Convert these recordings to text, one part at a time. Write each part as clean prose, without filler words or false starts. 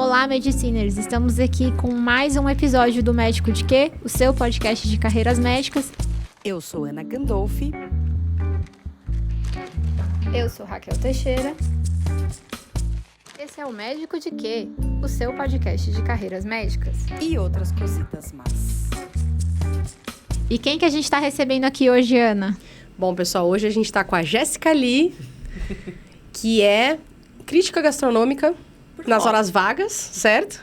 Olá, Mediciners! Estamos aqui com mais um episódio do Médico de Quê? O seu podcast de carreiras médicas. Eu sou Ana Gandolfi. Eu sou Raquel Teixeira. Esse é o Médico de Quê? O seu podcast de carreiras médicas. E outras cositas más. E quem que a gente está recebendo aqui hoje, Ana? Bom, pessoal, hoje a gente está com a Jéssica Lee, que é crítica gastronômica nas horas vagas, certo?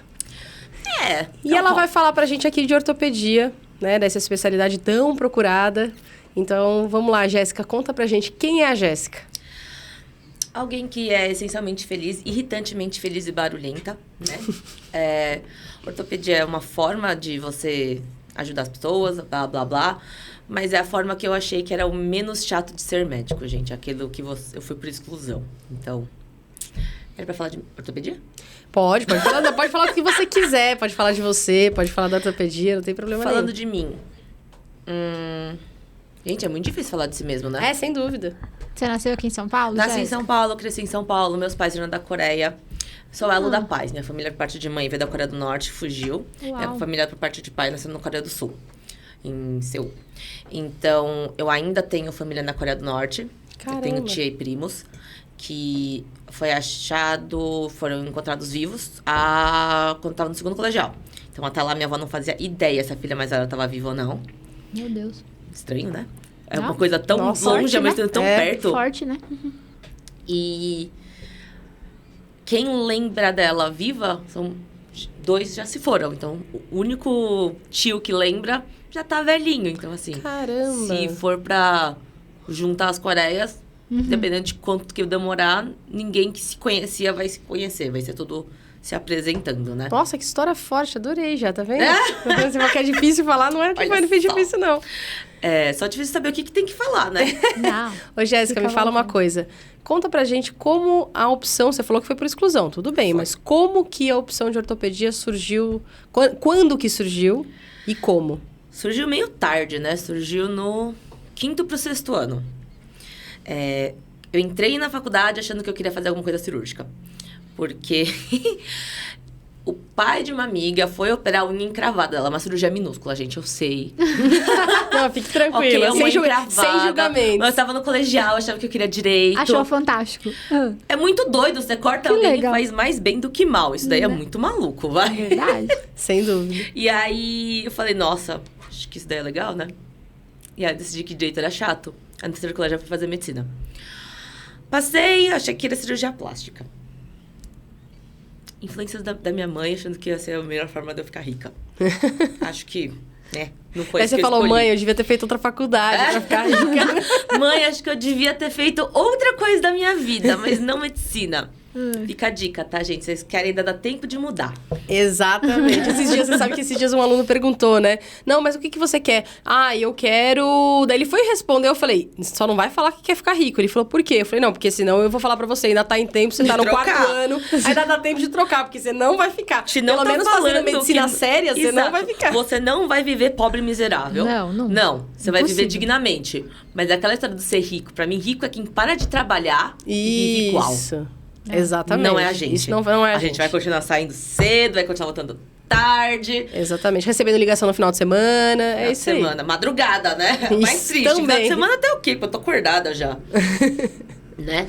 E ela vai falar pra gente aqui de ortopedia, né? Dessa especialidade tão procurada. Então, vamos lá, Jéssica, conta pra gente quem é a Jéssica. Alguém que é essencialmente feliz, irritantemente feliz e barulhenta, né? Ortopedia é uma forma de você ajudar as pessoas, blá, blá, blá. Mas é a forma que eu achei que era o menos chato de ser médico, gente. Aquilo que eu fui por exclusão. Então, era pra falar de ortopedia? Pode falar, pode falar o que você quiser. Pode falar de você, pode falar da ortopedia, não tem problema nenhum. Falando de mim. Gente, é muito difícil falar de si mesmo, né? É, sem dúvida. Você nasceu aqui em São Paulo? Nasci em Jéssica? São Paulo, cresci em São Paulo. Meus pais vieram da Coreia. Sou elo da paz. Minha família, por parte de mãe, veio da Coreia do Norte, fugiu. Uau. Minha família, por parte de pai, nasceu na Coreia do Sul, em Seul. Então, eu ainda tenho família na Coreia do Norte. Caramba. Eu tenho tia e primos que foram encontrados vivos quando estava no segundo colegial. Então, até lá, minha avó não fazia ideia se a filha mais velha estava viva ou não. Meu Deus. Estranho, né? É Não. uma coisa tão longe, Forte, mas né? tão perto. Forte, né? E quem lembra dela viva, dois já se foram. Então, o único tio que lembra já tá velhinho. Então, assim, Caramba. se for pra juntar as Coreias, dependendo de quanto que demorar, ninguém que se conhecia vai se conhecer. Vai ser tudo se apresentando, né? Nossa, que história forte, adorei já, tá vendo? Você falou que é difícil falar, não é que Olha foi só. difícil, não. É só difícil saber o que tem que falar, né? Não. Ô, Jéssica, Fica me fala à uma vontade. coisa. Conta pra gente como a opção... Você falou que foi por exclusão, tudo bem. Mas como que a opção de ortopedia surgiu? Quando que surgiu e como? Surgiu meio tarde, né? Surgiu no 5º pro 6º ano. Eu entrei na faculdade achando que eu queria fazer alguma coisa cirúrgica. Porque o pai de uma amiga foi operar a unha encravada dela. Uma cirurgia minúscula, gente, eu sei. Não, fique tranquila. Ok, sem, encravada. sem julgamento. Mas eu estava no colegial, achava que eu queria direito. Achou fantástico. É muito doido, você corta Que alguém legal. e faz mais bem do que mal. Isso daí é Né? muito maluco, vai. Verdade. Sem dúvida. E aí, eu falei, nossa, acho que isso daí é legal, né? E aí, eu decidi que direito era chato. Aí, no terceiro colégio, eu fui fazer medicina. Passei, achei que era cirurgia plástica. Influências da minha mãe, achando que ia ser a melhor forma de eu ficar rica. Acho que, né, não foi Aí isso você que eu falou, escolhi. mãe, eu devia ter feito outra faculdade pra ficar rica. Mãe, acho que eu devia ter feito outra coisa da minha vida, mas não medicina. Fica a dica, tá, gente? Vocês querem ainda dar tempo de mudar. Exatamente. Esses dias, você sabe que esses dias um aluno perguntou, né? Não, mas o que você quer? Ah, eu quero... Daí ele foi responder, eu falei, só não vai falar que quer ficar rico. Ele falou, por quê? Eu falei, não, porque senão eu vou falar pra você, ainda tá em tempo, você tá no trocar. 4º ano, ainda dá tempo de trocar, porque você não vai ficar. Se não Pelo tá menos falando fazendo medicina que- séria, você não Exato. vai ficar. Você não vai viver pobre e miserável. Não, não. Não, você vai viver Impossível. dignamente. Mas aquela história de ser rico, pra mim, rico é quem para de trabalhar e vive igual. Isso. Exatamente. Não é a gente. Isso não é A gente vai continuar saindo cedo, vai continuar voltando tarde. Exatamente. Recebendo ligação no final de semana, é isso aí. Semana, madrugada, né? Isso Mais triste. também. Final de semana até o quê? Porque eu tô acordada já. Né?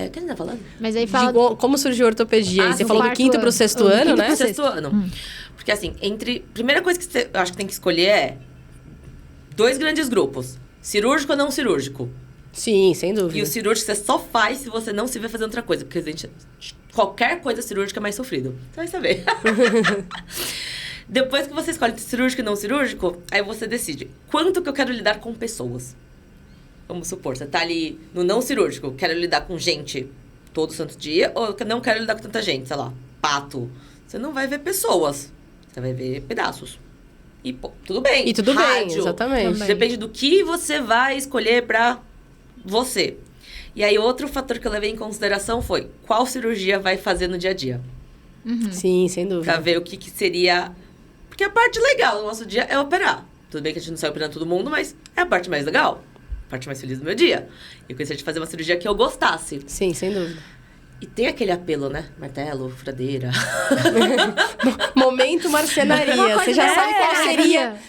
O que você tá falando? Mas aí fala... Como surgiu a ortopedia? Ah, Aí você no falou do 5º pro ano. 6º Do ano, 5º né? Pro sexto ano. Porque assim, primeira coisa que eu acho que tem que escolher é 2 grandes grupos. Cirúrgico ou não cirúrgico. Sim, sem E dúvida. o cirúrgico você só faz se você não se vê fazendo outra coisa. Porque, gente, qualquer coisa cirúrgica é mais sofrido. Você vai saber. Depois que você escolhe cirúrgico e não cirúrgico, aí você decide quanto que eu quero lidar com pessoas. Vamos supor, você tá ali no não cirúrgico, quero lidar com gente todo santo dia, ou eu não quero lidar com tanta gente, sei lá, pato. Você não vai ver pessoas, você vai ver pedaços. E, pô, tudo bem. E tudo bem, Rádio. exatamente. Também. Depende do que você vai escolher pra você. E aí, outro fator que eu levei em consideração foi qual cirurgia vai fazer no dia a dia. Sim, sem dúvida. Pra ver o que seria... Porque a parte legal do nosso dia é operar. Tudo bem que a gente não sai operando todo mundo, mas é a parte mais legal. A parte mais feliz do meu dia. Eu gostaria de fazer uma cirurgia que eu gostasse. Sim, sem dúvida. E tem aquele apelo, né? Martelo, furadeira. Momento marcenaria. Você já sabe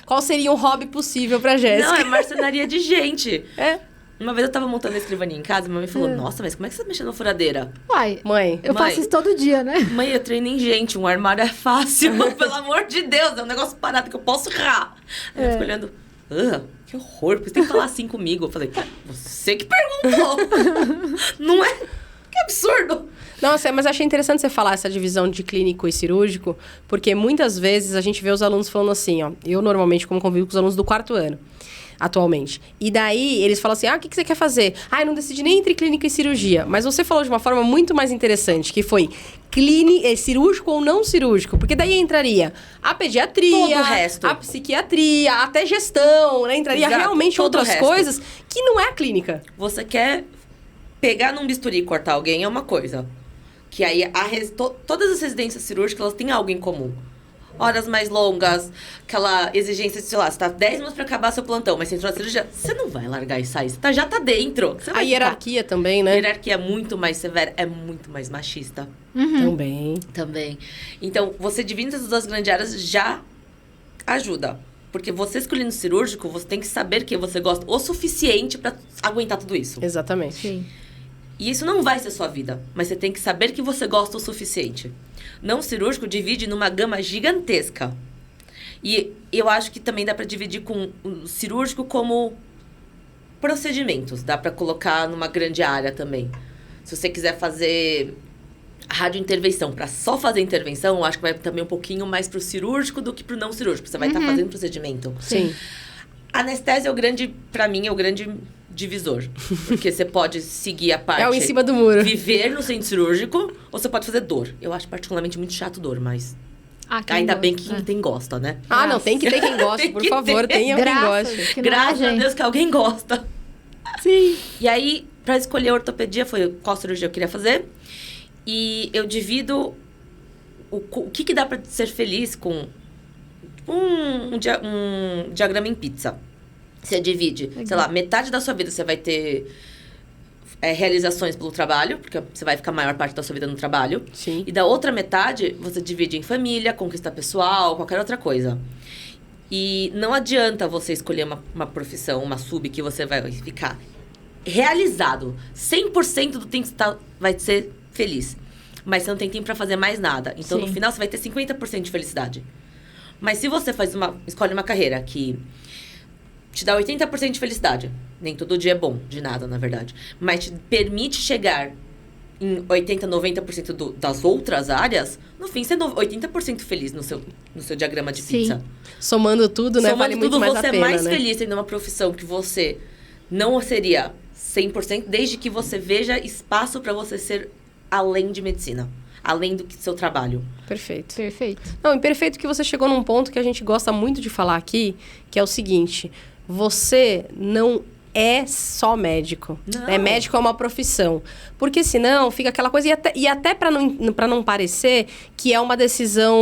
qual seria um hobby possível pra Jéssica. Não, é marcenaria de gente. É. Uma vez eu tava montando a escrivaninha em casa e minha mãe falou, nossa, mas como é que você tá mexendo na furadeira? Uai, Mãe. eu faço isso todo dia, né? Mãe, eu treino em gente, um armário é fácil. Pelo amor de Deus, é um negócio parado que eu posso errar. Aí eu fico olhando, que horror, porque você tem que falar assim comigo. Eu falei, você que perguntou. Não é? Que absurdo. Nossa, mas achei interessante você falar essa divisão de clínico e cirúrgico, porque muitas vezes a gente vê os alunos falando assim, ó. Eu normalmente, como convivo com os alunos do 4º ano, atualmente. E daí, eles falam assim, o que você quer fazer? Eu não decidi nem entre clínica e cirurgia. Mas você falou de uma forma muito mais interessante, que foi cirúrgico ou não cirúrgico. Porque daí entraria a pediatria, todo o resto. A psiquiatria, até gestão, né? Entraria realmente outras coisas que não é a clínica. Você quer pegar num bisturi e cortar alguém é uma coisa. Que aí todas as residências cirúrgicas, elas têm algo em comum. Horas mais longas, aquela exigência de, sei lá, você tá 10 minutos pra acabar seu plantão, mas você entrou na cirurgia, você não vai largar e sair, você já tá dentro. A hierarquia também, né? A hierarquia é muito mais severa, é muito mais machista. Também. Então, você dividindo essas duas grandes áreas já ajuda. Porque você escolhendo cirúrgico, você tem que saber que você gosta o suficiente pra aguentar tudo isso. Exatamente. Sim. E isso não vai ser sua vida, mas você tem que saber que você gosta o suficiente. Não cirúrgico divide numa gama gigantesca. E eu acho que também dá para dividir com o cirúrgico como procedimentos. Dá para colocar numa grande área também. Se você quiser fazer radiointervenção, para só fazer intervenção, eu acho que vai também um pouquinho mais pro cirúrgico do que pro não cirúrgico. Você vai estar fazendo procedimento. Sim. Anestesia para mim, é o grande divisor. Porque você pode seguir a parte... É o em cima do muro. Viver no centro cirúrgico, ou você pode fazer dor. Eu acho particularmente muito chato dor, mas... ainda bem que quem gosta, né? Não, tem que ter quem gosta, por favor. Tenha quem goste. Graças a Deus que alguém gosta. Sim. E aí, pra escolher a ortopedia, foi qual cirurgia eu queria fazer. E eu divido o que dá pra ser feliz com um diagrama em pizza. Você divide, sei lá, metade da sua vida você vai ter realizações pelo trabalho, porque você vai ficar a maior parte da sua vida no trabalho. Sim. E da outra metade, você divide em família, conquista pessoal, qualquer outra coisa. E não adianta você escolher uma profissão, uma sub, que você vai ficar realizado. 100% do tempo você vai ser feliz. Mas você não tem tempo pra fazer mais nada. Então, no final, você vai ter 50% de felicidade. Mas se você escolhe uma carreira que te dá 80% de felicidade. Nem todo dia é bom, de nada, na verdade. Mas te permite chegar em 80%, 90% das outras áreas, no fim, você é 80% feliz no seu diagrama de pizza. Somando tudo, né? Somando vale tudo, muito mais você a pena, é mais né? feliz tendo uma profissão que você não seria 100%, desde que você veja espaço para você ser além de medicina. Além do seu trabalho. Perfeito. Perfeito. Não, e perfeito que você chegou num ponto que a gente gosta muito de falar aqui, que é o seguinte: você não é só médico. Não. Médico é uma profissão. Porque senão fica aquela coisa... E até pra não parecer que é uma decisão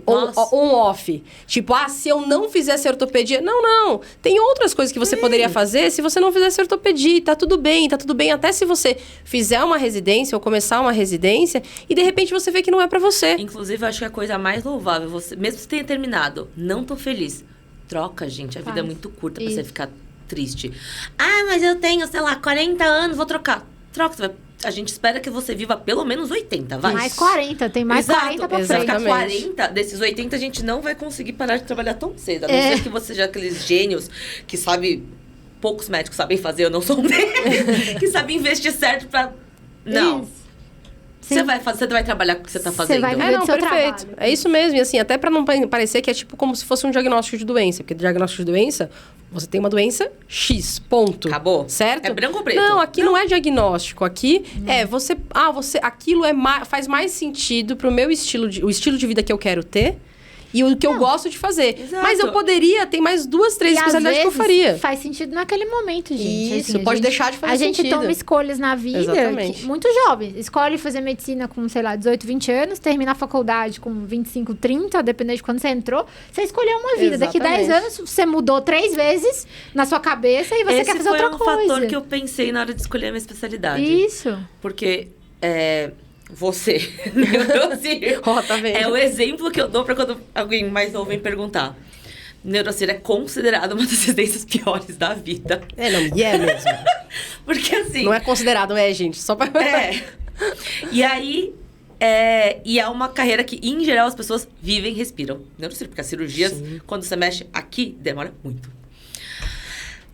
on-off. Tipo, se eu não fizesse ortopedia... Não. Tem outras coisas que você poderia fazer se você não fizesse ortopedia. Tá tudo bem. Até se você fizer uma residência ou começar uma residência e de repente você vê que não é pra você. Inclusive, eu acho que a coisa mais louvável, mesmo se tenha terminado, não tô feliz. Troca, gente. A vida é muito curta pra você ficar triste. Mas eu tenho, sei lá, 40 anos, vou trocar. Troca, a gente espera que você viva pelo menos 80, vai. Mais 40, tem mais 40 pra Se frente. ficar 40, desses 80 a gente não vai conseguir parar de trabalhar tão cedo. A não ser que você seja aqueles gênios que poucos médicos sabem fazer, eu não sou um deles, que sabem investir certo pra... Não. Isso. Você vai trabalhar com o que você tá fazendo. Você vai viver do seu perfeito. trabalho. É isso mesmo. E assim, até pra não parecer que é tipo como se fosse um diagnóstico de doença. Porque diagnóstico de doença, você tem uma doença X, ponto. Acabou. Certo? É branco ou preto? Não, aqui não é diagnóstico. Aqui aquilo faz mais sentido pro meu o estilo de vida que eu quero ter. E o que eu gosto de fazer. Exato. Mas eu poderia ter mais 2, 3 especialidades que eu faria. Faz sentido naquele momento, gente. Isso, pode deixar de fazer A gente sentido. toma escolhas na vida. Exatamente. Muito jovens. Escolhe fazer medicina com, sei lá, 18, 20 anos. Termina a faculdade com 25, 30. Dependendo de quando você entrou. Você escolheu uma vida. Exatamente. Daqui 10 anos, você mudou 3 vezes na sua cabeça. E você quer fazer outra coisa. Esse foi um fator que eu pensei na hora de escolher a minha especialidade. Isso. Porque Você, neurocir, Ó, tá vendo? é o exemplo que eu dou pra quando alguém mais novo vem perguntar. Neurocir é considerado uma das residências piores da vida. Não, e é mesmo. Porque assim... Não é considerado, gente, só pra... E aí, e é uma carreira que, em geral, as pessoas vivem e respiram. Neurocir, porque as cirurgias, quando você mexe aqui, demora muito.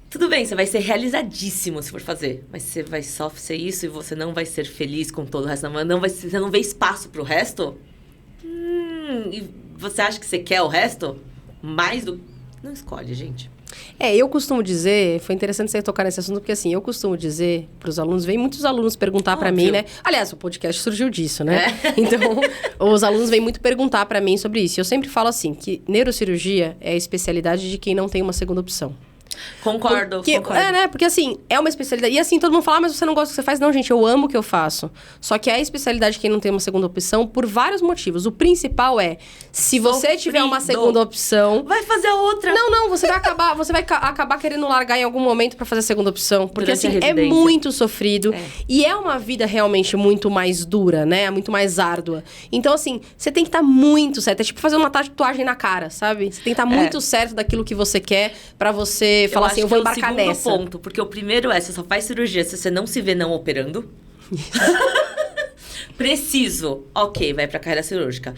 Tudo bem, você vai ser realizadíssimo se for fazer. Mas você vai só ser isso e você não vai ser feliz com todo o resto. Você não vê espaço pro resto? E você acha que você quer o resto? Mais do... Não escolhe, gente. Eu costumo dizer, foi interessante você tocar nesse assunto, porque assim, eu costumo dizer pros alunos, vem muitos alunos perguntar pra mim, né? Aliás, o podcast surgiu disso, né? Então, os alunos vêm muito perguntar pra mim sobre isso. E eu sempre falo assim, que neurocirurgia é a especialidade de quem não tem uma segunda opção. Concordo. Né? Porque assim, é uma especialidade. E assim, todo mundo fala, mas você não gosta do que você faz? Não, gente, eu amo o que eu faço. Só que é a especialidade de quem não tem uma segunda opção por vários motivos. O principal é, se você tiver uma segunda opção... Vai fazer a outra. Não, você vai acabar querendo largar em algum momento pra fazer a segunda opção. Porque Durante assim, é muito sofrido. E é uma vida realmente muito mais dura, né? Muito mais árdua. Então assim, você tem que estar muito certo. É tipo fazer uma tatuagem na cara, sabe? Você tem que estar muito certo daquilo que você quer pra você falar assim, eu vou embarcar nessa. É o segundo ponto, porque o primeiro você só faz cirurgia se você não se vê não operando. Preciso. Ok, vai pra carreira cirúrgica.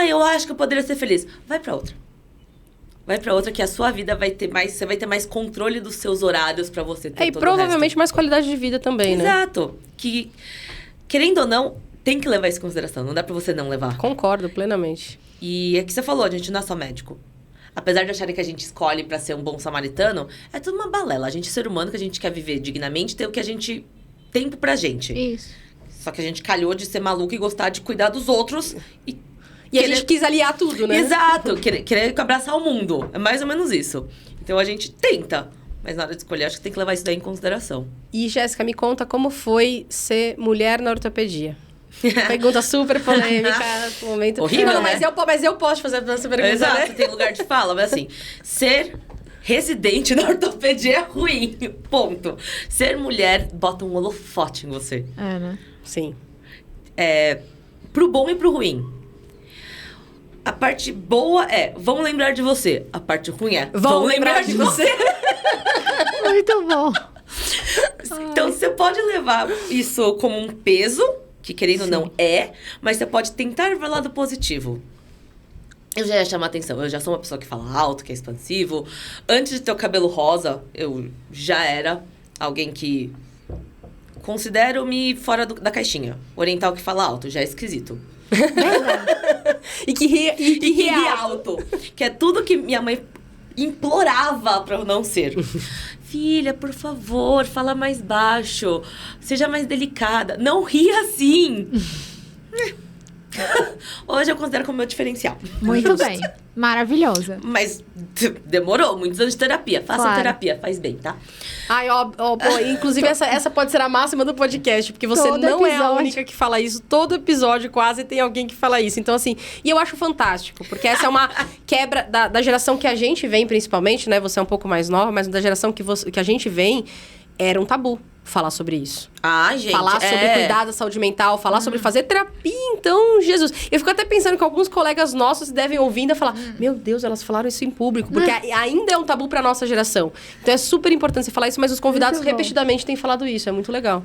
Eu acho que eu poderia ser feliz. Vai pra outra. Vai pra outra que a sua vida vai ter mais... Você vai ter mais controle dos seus horários pra você ter E provavelmente mais qualidade de vida também, né? Exato. Que, querendo ou não, tem que levar isso em consideração. Não dá pra você não levar. Concordo plenamente. E é que você falou, a gente não é só médico. Apesar de acharem que a gente escolhe pra ser um bom samaritano, é tudo uma balela. A gente é ser humano que a gente quer viver dignamente, ter o que a gente... Tempo pra gente. Isso. Só que a gente calhou de ser maluco e gostar de cuidar dos outros. E a gente quis aliar tudo, né? Exato. Querer abraçar o mundo. É mais ou menos isso. Então a gente tenta. Mas na hora de escolher, acho que tem que levar isso daí em consideração. E, Jéssica, me conta como foi ser mulher na ortopedia. Pergunta super polêmica, momento... Horrível, mas eu posso fazer essa pergunta, Exato, né? você tem lugar de fala. Mas assim, ser residente na ortopedia é ruim. Ponto. Ser mulher bota um holofote em você. Né? Sim. Pro bom e pro ruim. A parte boa vão lembrar de você. A parte ruim vão lembrar de você. Muito bom. Então, você pode levar isso como um peso, que querendo ou não mas você pode tentar ver o lado positivo. Eu já ia chamar atenção. Eu já sou uma pessoa que fala alto, que é expansivo. Antes de ter o cabelo rosa, eu já era alguém que... Considero-me fora da caixinha. Oriental que fala alto, já é esquisito. E que ri alto. Que é tudo que minha mãe implorava pra eu não ser. Filha, por favor, fala mais baixo. Seja mais delicada. Não ri assim. Hoje eu considero como meu diferencial. Muito bem. Maravilhosa. Mas demorou muitos anos de terapia. Faça terapia, faz bem, tá? Inclusive essa pode ser a máxima do podcast, porque você Todo não é a episódio. única que fala isso. Todo episódio quase tem alguém que fala isso. Então, assim, e eu acho fantástico, porque essa é uma quebra da geração que a gente vem, principalmente, né? Você é um pouco mais nova, mas da geração que a gente vem, era um tabu falar sobre isso. Gente. Falar sobre cuidar da saúde mental, falar sobre fazer terapia, então, Jesus. Eu fico até pensando que alguns colegas nossos devem ouvindo e falar, meu Deus, elas falaram isso em público, porque ainda é um tabu pra nossa geração. Então é super importante você falar isso, mas os convidados Muito bom. repetidamente têm falado isso, é muito legal.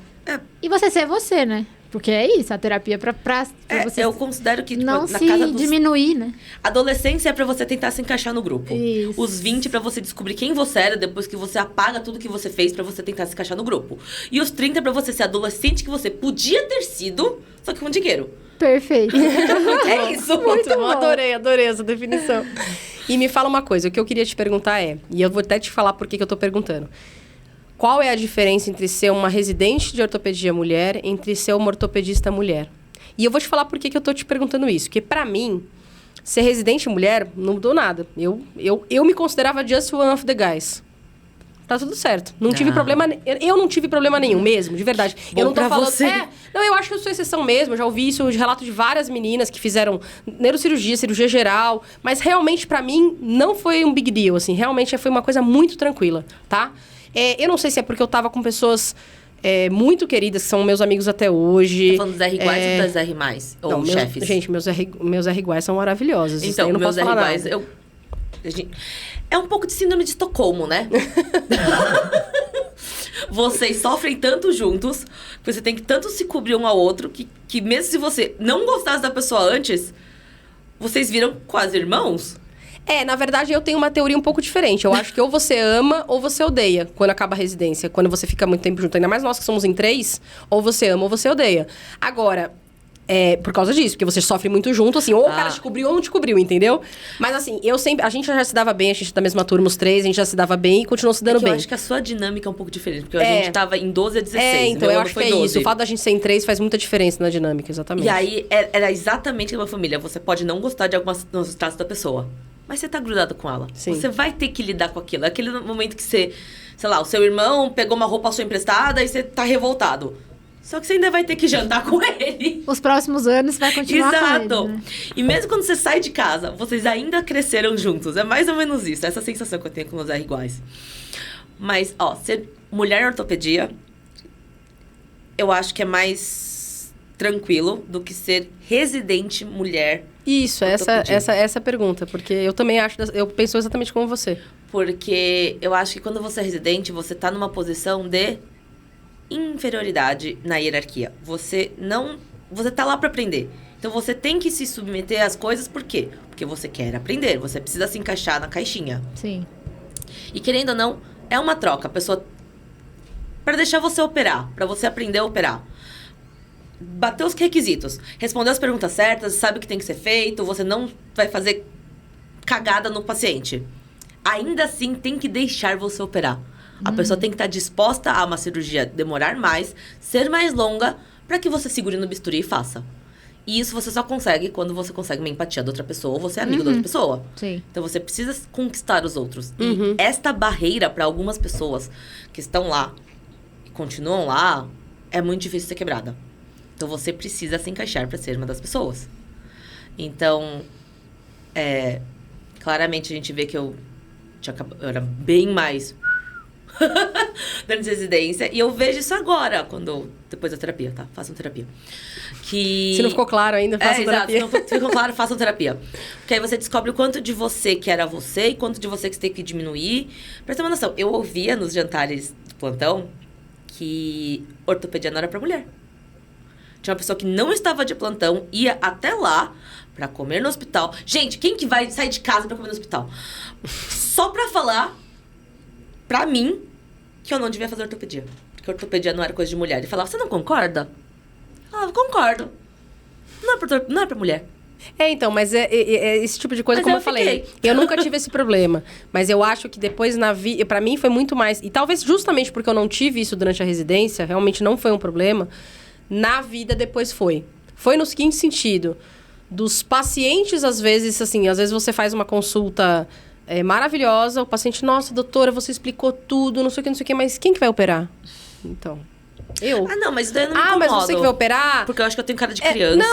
E você ser você, né? Porque é isso, a terapia pra você Eu considero que, tipo, não na se casa dos... diminuir, né? Adolescência é pra você tentar se encaixar no grupo. Isso. Os 20 pra você descobrir quem você era depois que você apaga tudo que você fez pra você tentar se encaixar no grupo. E os 30 pra você ser adolescente que você podia ter sido, só que com dinheiro. Perfeito. É isso. Muito bom. Adorei essa definição. E me fala uma coisa, o que eu queria te perguntar e eu vou até te falar por que eu tô perguntando. Qual é a diferença entre ser uma residente de ortopedia mulher entre ser uma ortopedista mulher? E eu vou te falar por que eu tô te perguntando isso. Porque pra mim, ser residente mulher não mudou nada. Eu me considerava just one of the guys. Tá tudo certo. Não tive problema... Eu não tive problema nenhum mesmo, de verdade. Bom eu não tô pra falando... você. Não, eu acho que eu sou exceção mesmo. Eu já ouvi isso de relato de várias meninas que fizeram neurocirurgia, cirurgia geral. Mas realmente, pra mim, não foi um big deal, assim. Realmente, foi uma coisa muito tranquila, tá? Eu não sei se é porque eu tava com pessoas muito queridas, que são meus amigos até hoje. Tá falando dos R iguais ou das R mais? Ou Não, chefes? Gente, meus R iguais são maravilhosos. Então, eu não meus posso R falar iguais, nada. é um pouco de síndrome de Estocolmo, né? Vocês sofrem tanto juntos, que você tem que tanto se cobrir um ao outro, que mesmo se você não gostasse da pessoa antes, vocês viram quase irmãos. Na verdade, eu tenho uma teoria um pouco diferente. Eu acho que ou você ama ou você odeia quando acaba a residência. Quando você fica muito tempo junto. Ainda mais nós que somos em 3, ou você ama ou você odeia. Agora, por causa disso, porque você sofre muito junto, assim, ou o cara te cobriu ou não te cobriu, entendeu? Mas assim, a gente já se dava bem, a gente da mesma turma, os 3, a gente já se dava bem e continuou se dando bem. Eu acho que a sua dinâmica é um pouco diferente, porque a gente tava em 12 a 16. Então eu acho que é 12. Isso. O fato da gente ser em 3 faz muita diferença na dinâmica, exatamente. E aí, era exatamente como a família. Você pode não gostar de alguns traços da pessoa, mas você tá grudado com ela. Sim. Você vai ter que lidar com aquilo. É aquele momento que você, sei lá, o seu irmão pegou uma roupa sua emprestada e você tá revoltado. Só que você ainda vai ter que jantar com ele. Os próximos anos você vai continuar Exato. com ele, né? E mesmo quando você sai de casa, vocês ainda cresceram juntos. É mais ou menos isso. Essa sensação que eu tenho com os R iguais. Mas, ser mulher em ortopedia, eu acho que é mais tranquilo do que ser residente mulher. Isso, essa é a pergunta. Porque eu também eu penso exatamente como você. Porque eu acho que quando você é residente, você tá numa posição de inferioridade na hierarquia. Você tá lá para aprender. Então você tem que se submeter às coisas, por quê? Porque você quer aprender, você precisa se encaixar na caixinha. Sim. E querendo ou não, é uma troca. A pessoa, para deixar você operar, para você aprender a operar. Bater os requisitos, responder as perguntas certas, sabe o que tem que ser feito, você não vai fazer cagada no paciente. Ainda assim, tem que deixar você operar. A pessoa tem que estar disposta a uma cirurgia demorar mais, ser mais longa, para que você segure no bisturi e faça. E isso você só consegue quando você consegue uma empatia da outra pessoa ou você é amigo da outra pessoa. Sim. Então você precisa conquistar os outros. E esta barreira, para algumas pessoas que estão lá e continuam lá, é muito difícil ser quebrada. Então você precisa se encaixar para ser uma das pessoas. Então, claramente a gente vê que eu era bem mais durante a residência. E eu vejo isso agora, depois da terapia, tá? Façam terapia. Se não ficou claro ainda, façam terapia. Exato. Se não ficou claro, façam terapia. Porque aí você descobre o quanto de você que era você e quanto de você que você tem que diminuir. Pra ter uma noção, eu ouvia nos jantares de plantão que ortopedia não era pra mulher. Tinha uma pessoa que não estava de plantão, ia até lá pra comer no hospital. Gente, quem que vai sair de casa pra comer no hospital? Só pra falar pra mim que eu não devia fazer ortopedia. Porque ortopedia não era coisa de mulher. Ele falava, você não concorda? Eu falava, concordo. Não é pra mulher. Então, mas esse tipo de coisa, Mas como eu eu falei, eu nunca tive esse problema. Mas eu acho que depois na vida, pra mim foi muito mais, e talvez justamente porque eu não tive isso durante a residência, realmente não foi um problema, na vida depois foi. Foi no seguinte sentido, dos pacientes, às vezes você faz uma consulta maravilhosa, o paciente, nossa, doutora, você explicou tudo, não sei o que, mas quem que vai operar? Então... Eu. Não, mas daí eu não me incomodo. Mas você que vai operar... Porque eu acho que eu tenho cara de criança.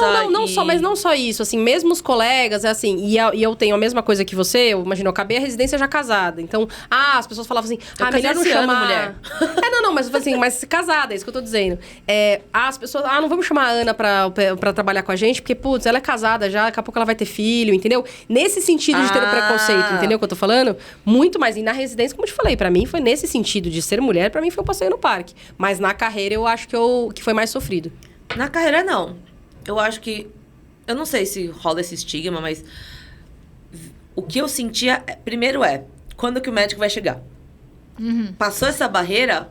Mas não só isso. Assim, mesmo os colegas, e eu tenho a mesma coisa que você. Eu imagino, eu acabei a residência já casada. Então, as pessoas falavam assim... melhor não chamar... mulher. Mas assim, mas casada, é isso que eu tô dizendo. As pessoas... não vamos chamar a Ana pra trabalhar com a gente, porque, putz, ela é casada já, daqui a pouco ela vai ter filho, entendeu? Nesse sentido de ter o preconceito, entendeu o que eu tô falando? Muito mais. E na residência, como eu te falei, pra mim foi nesse sentido de ser mulher, pra mim foi um passeio no parque. Mas na carreira, eu acho que foi mais sofrido. Na carreira, não. Eu acho que... Eu não sei se rola esse estigma, mas... O que eu sentia, primeiro quando que o médico vai chegar? Passou essa barreira...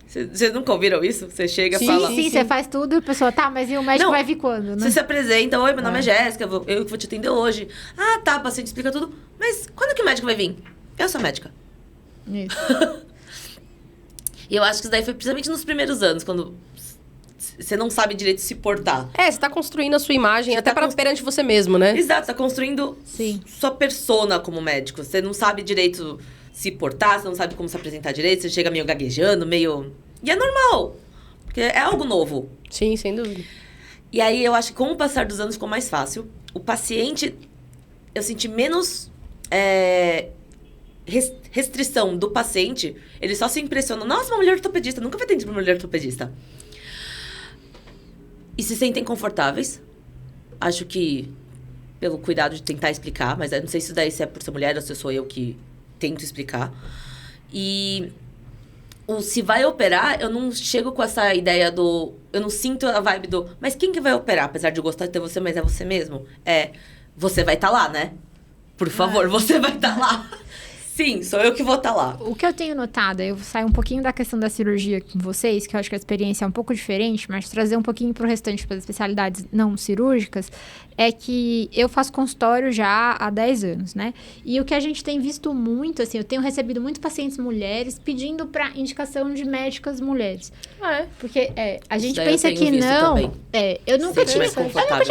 Vocês nunca ouviram isso? Você chega e fala... Sim, você faz tudo e a pessoa... Tá, mas e o médico vai vir quando, né? Você se apresenta. Oi, meu nome é Jéssica. Eu que vou te atender hoje. Tá, o paciente explica tudo. Mas quando que o médico vai vir? Eu sou médica. Isso. E eu acho que isso daí foi principalmente nos primeiros anos, quando você não sabe direito se portar. Você tá construindo a sua imagem até perante você mesmo, né? Exato, você tá construindo sua persona como médico. Você não sabe direito se portar, você não sabe como se apresentar direito, você chega meio gaguejando, meio... E é normal, porque é algo novo. Sim, sem dúvida. E aí, eu acho que com o passar dos anos ficou mais fácil. O paciente, eu senti menos restrição do paciente, ele só se impressiona. Nossa, uma mulher ortopedista, nunca vai ter uma mulher ortopedista. E se sentem confortáveis. Acho que pelo cuidado de tentar explicar, mas eu não sei se é por ser mulher ou se sou eu que tento explicar. E se vai operar, eu não chego com essa ideia do... Eu não sinto a vibe do... Mas quem que vai operar? Apesar de eu gostar de ter você, mas é você mesmo? Você vai estar lá, né? Por favor, você vai estar lá. Sim, sou eu que vou estar lá. O que eu tenho notado, eu saio um pouquinho da questão da cirurgia com vocês, que eu acho que a experiência é um pouco diferente, mas trazer um pouquinho pro restante, para as especialidades não cirúrgicas, é que eu faço consultório já há 10 anos, né? E o que a gente tem visto muito, assim, eu tenho recebido muitos pacientes mulheres pedindo para indicação de médicas mulheres. Porque a gente pensa que não... Eu nunca tinha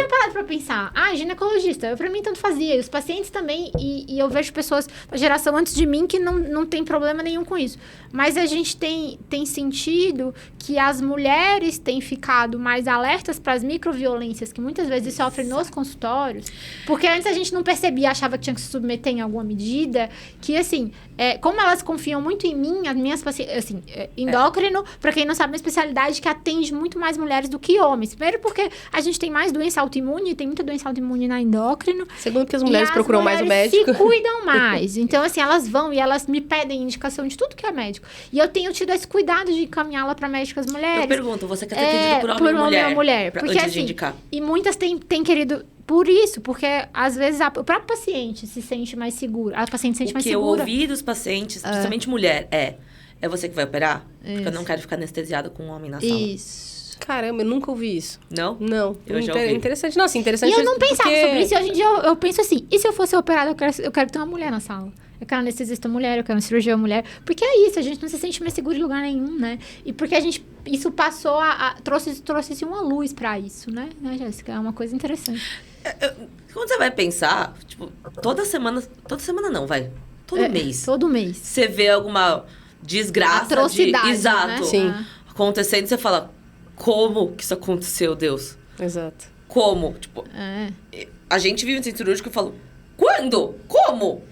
parado para pensar. Ginecologista, para mim tanto fazia. E os pacientes também, e eu vejo pessoas da geração antes de mim que não tem problema nenhum com isso. Mas a gente tem sentido que as mulheres têm ficado mais alertas para as microviolências que muitas vezes sofrem nos consultórios, porque antes a gente não percebia, achava que tinha que se submeter em alguma medida, que assim, como elas confiam muito em mim, as minhas pacientes, assim, endócrino, pra quem não sabe, é uma especialidade que atende muito mais mulheres do que homens. Primeiro porque a gente tem mais doença autoimune, tem muita doença autoimune na endócrino. Segundo porque as mulheres procuram mais o médico. Se cuidam mais. Então, assim, elas vão e elas me pedem indicação de tudo que é médico. E eu tenho tido esse cuidado de encaminhá-la pra médicas mulheres. Eu pergunto, você quer ser atendido por homem ou mulher? Porque, antes assim, de indicar. E muitas têm querido... Por isso, porque às vezes o próprio paciente se sente mais seguro. A paciente se sente mais segura. O que eu ouvi dos pacientes, principalmente mulher, é você que vai operar? Isso. Porque eu não quero ficar anestesiada com um homem na sala. Isso. Caramba, eu nunca ouvi isso. Não? Não. Eu já ouvi. Interessante. Nossa, interessante. E eu não pensava sobre isso. E hoje em dia eu penso assim, e se eu fosse operada, eu quero ter uma mulher na sala. Eu quero anestesista mulher, eu quero um cirurgião mulher. Porque é isso, a gente não se sente mais seguro em lugar nenhum, né? E porque isso passou trouxe uma luz pra isso, né, Jéssica? É uma coisa interessante. Quando você vai pensar, tipo, toda semana não, vai. Todo mês. Todo mês. Você vê alguma desgraça. Atrocidade, Exato. né? Sim. Acontecendo, você fala, como que isso aconteceu, Deus? Exato. Como? Tipo, a gente vive no centro cirúrgico e fala, quando? Como?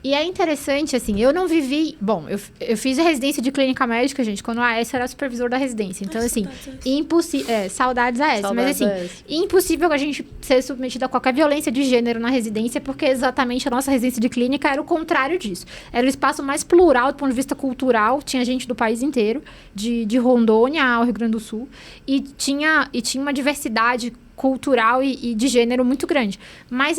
E é interessante, assim, eu não vivi... Bom, eu fiz a residência de clínica médica, gente, quando a Aécia era supervisor da residência. Então, assim, impossível... saudades a Aécia. Mas, assim, impossível a gente ser submetida a qualquer violência de gênero na residência, porque exatamente a nossa residência de clínica era o contrário disso. Era o espaço mais plural do ponto de vista cultural. Tinha gente do país inteiro, de Rondônia ao Rio Grande do Sul. E tinha uma diversidade cultural e de gênero muito grande. Mas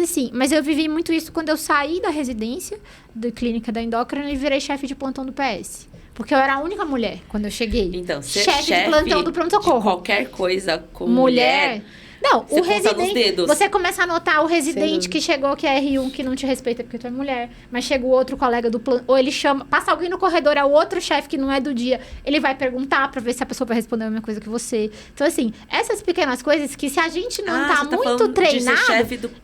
eu vivi muito isso quando eu saí da residência da clínica da endócrina e virei chefe de plantão do PS. Porque eu era a única mulher quando eu cheguei. Então, ser chefe de plantão do pronto-socorro. De qualquer coisa com mulher Não, você o residente... Você começa a notar o residente que chegou, que é R1, que não te respeita porque tu é mulher. Mas chega o outro colega do plano... Ou ele chama... Passa alguém no corredor, é o outro chefe que não é do dia. Ele vai perguntar pra ver se a pessoa vai responder a mesma coisa que você. Então, assim, essas pequenas coisas que se a gente não tá muito treinado...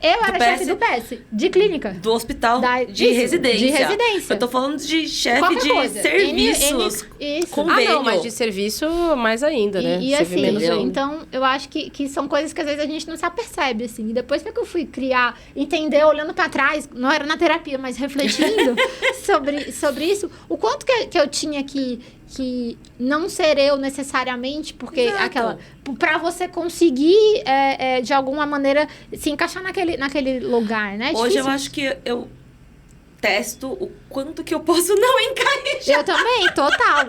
Eu era chefe do PS, de clínica. Do hospital, de residência. De residência. Eu tô falando de chefe de serviços. Convênio. Não, mas de serviço mais ainda, né? E assim, então, eu acho que são coisas que às vezes a gente não se apercebe, assim. E depois que eu fui entender, olhando pra trás, não era na terapia, mas refletindo sobre isso, o quanto que eu tinha que não ser eu necessariamente, porque pra você conseguir, de alguma maneira, se encaixar naquele lugar, né? Hoje eu acho que eu testo o quanto que eu posso não encaixar. Eu também, total.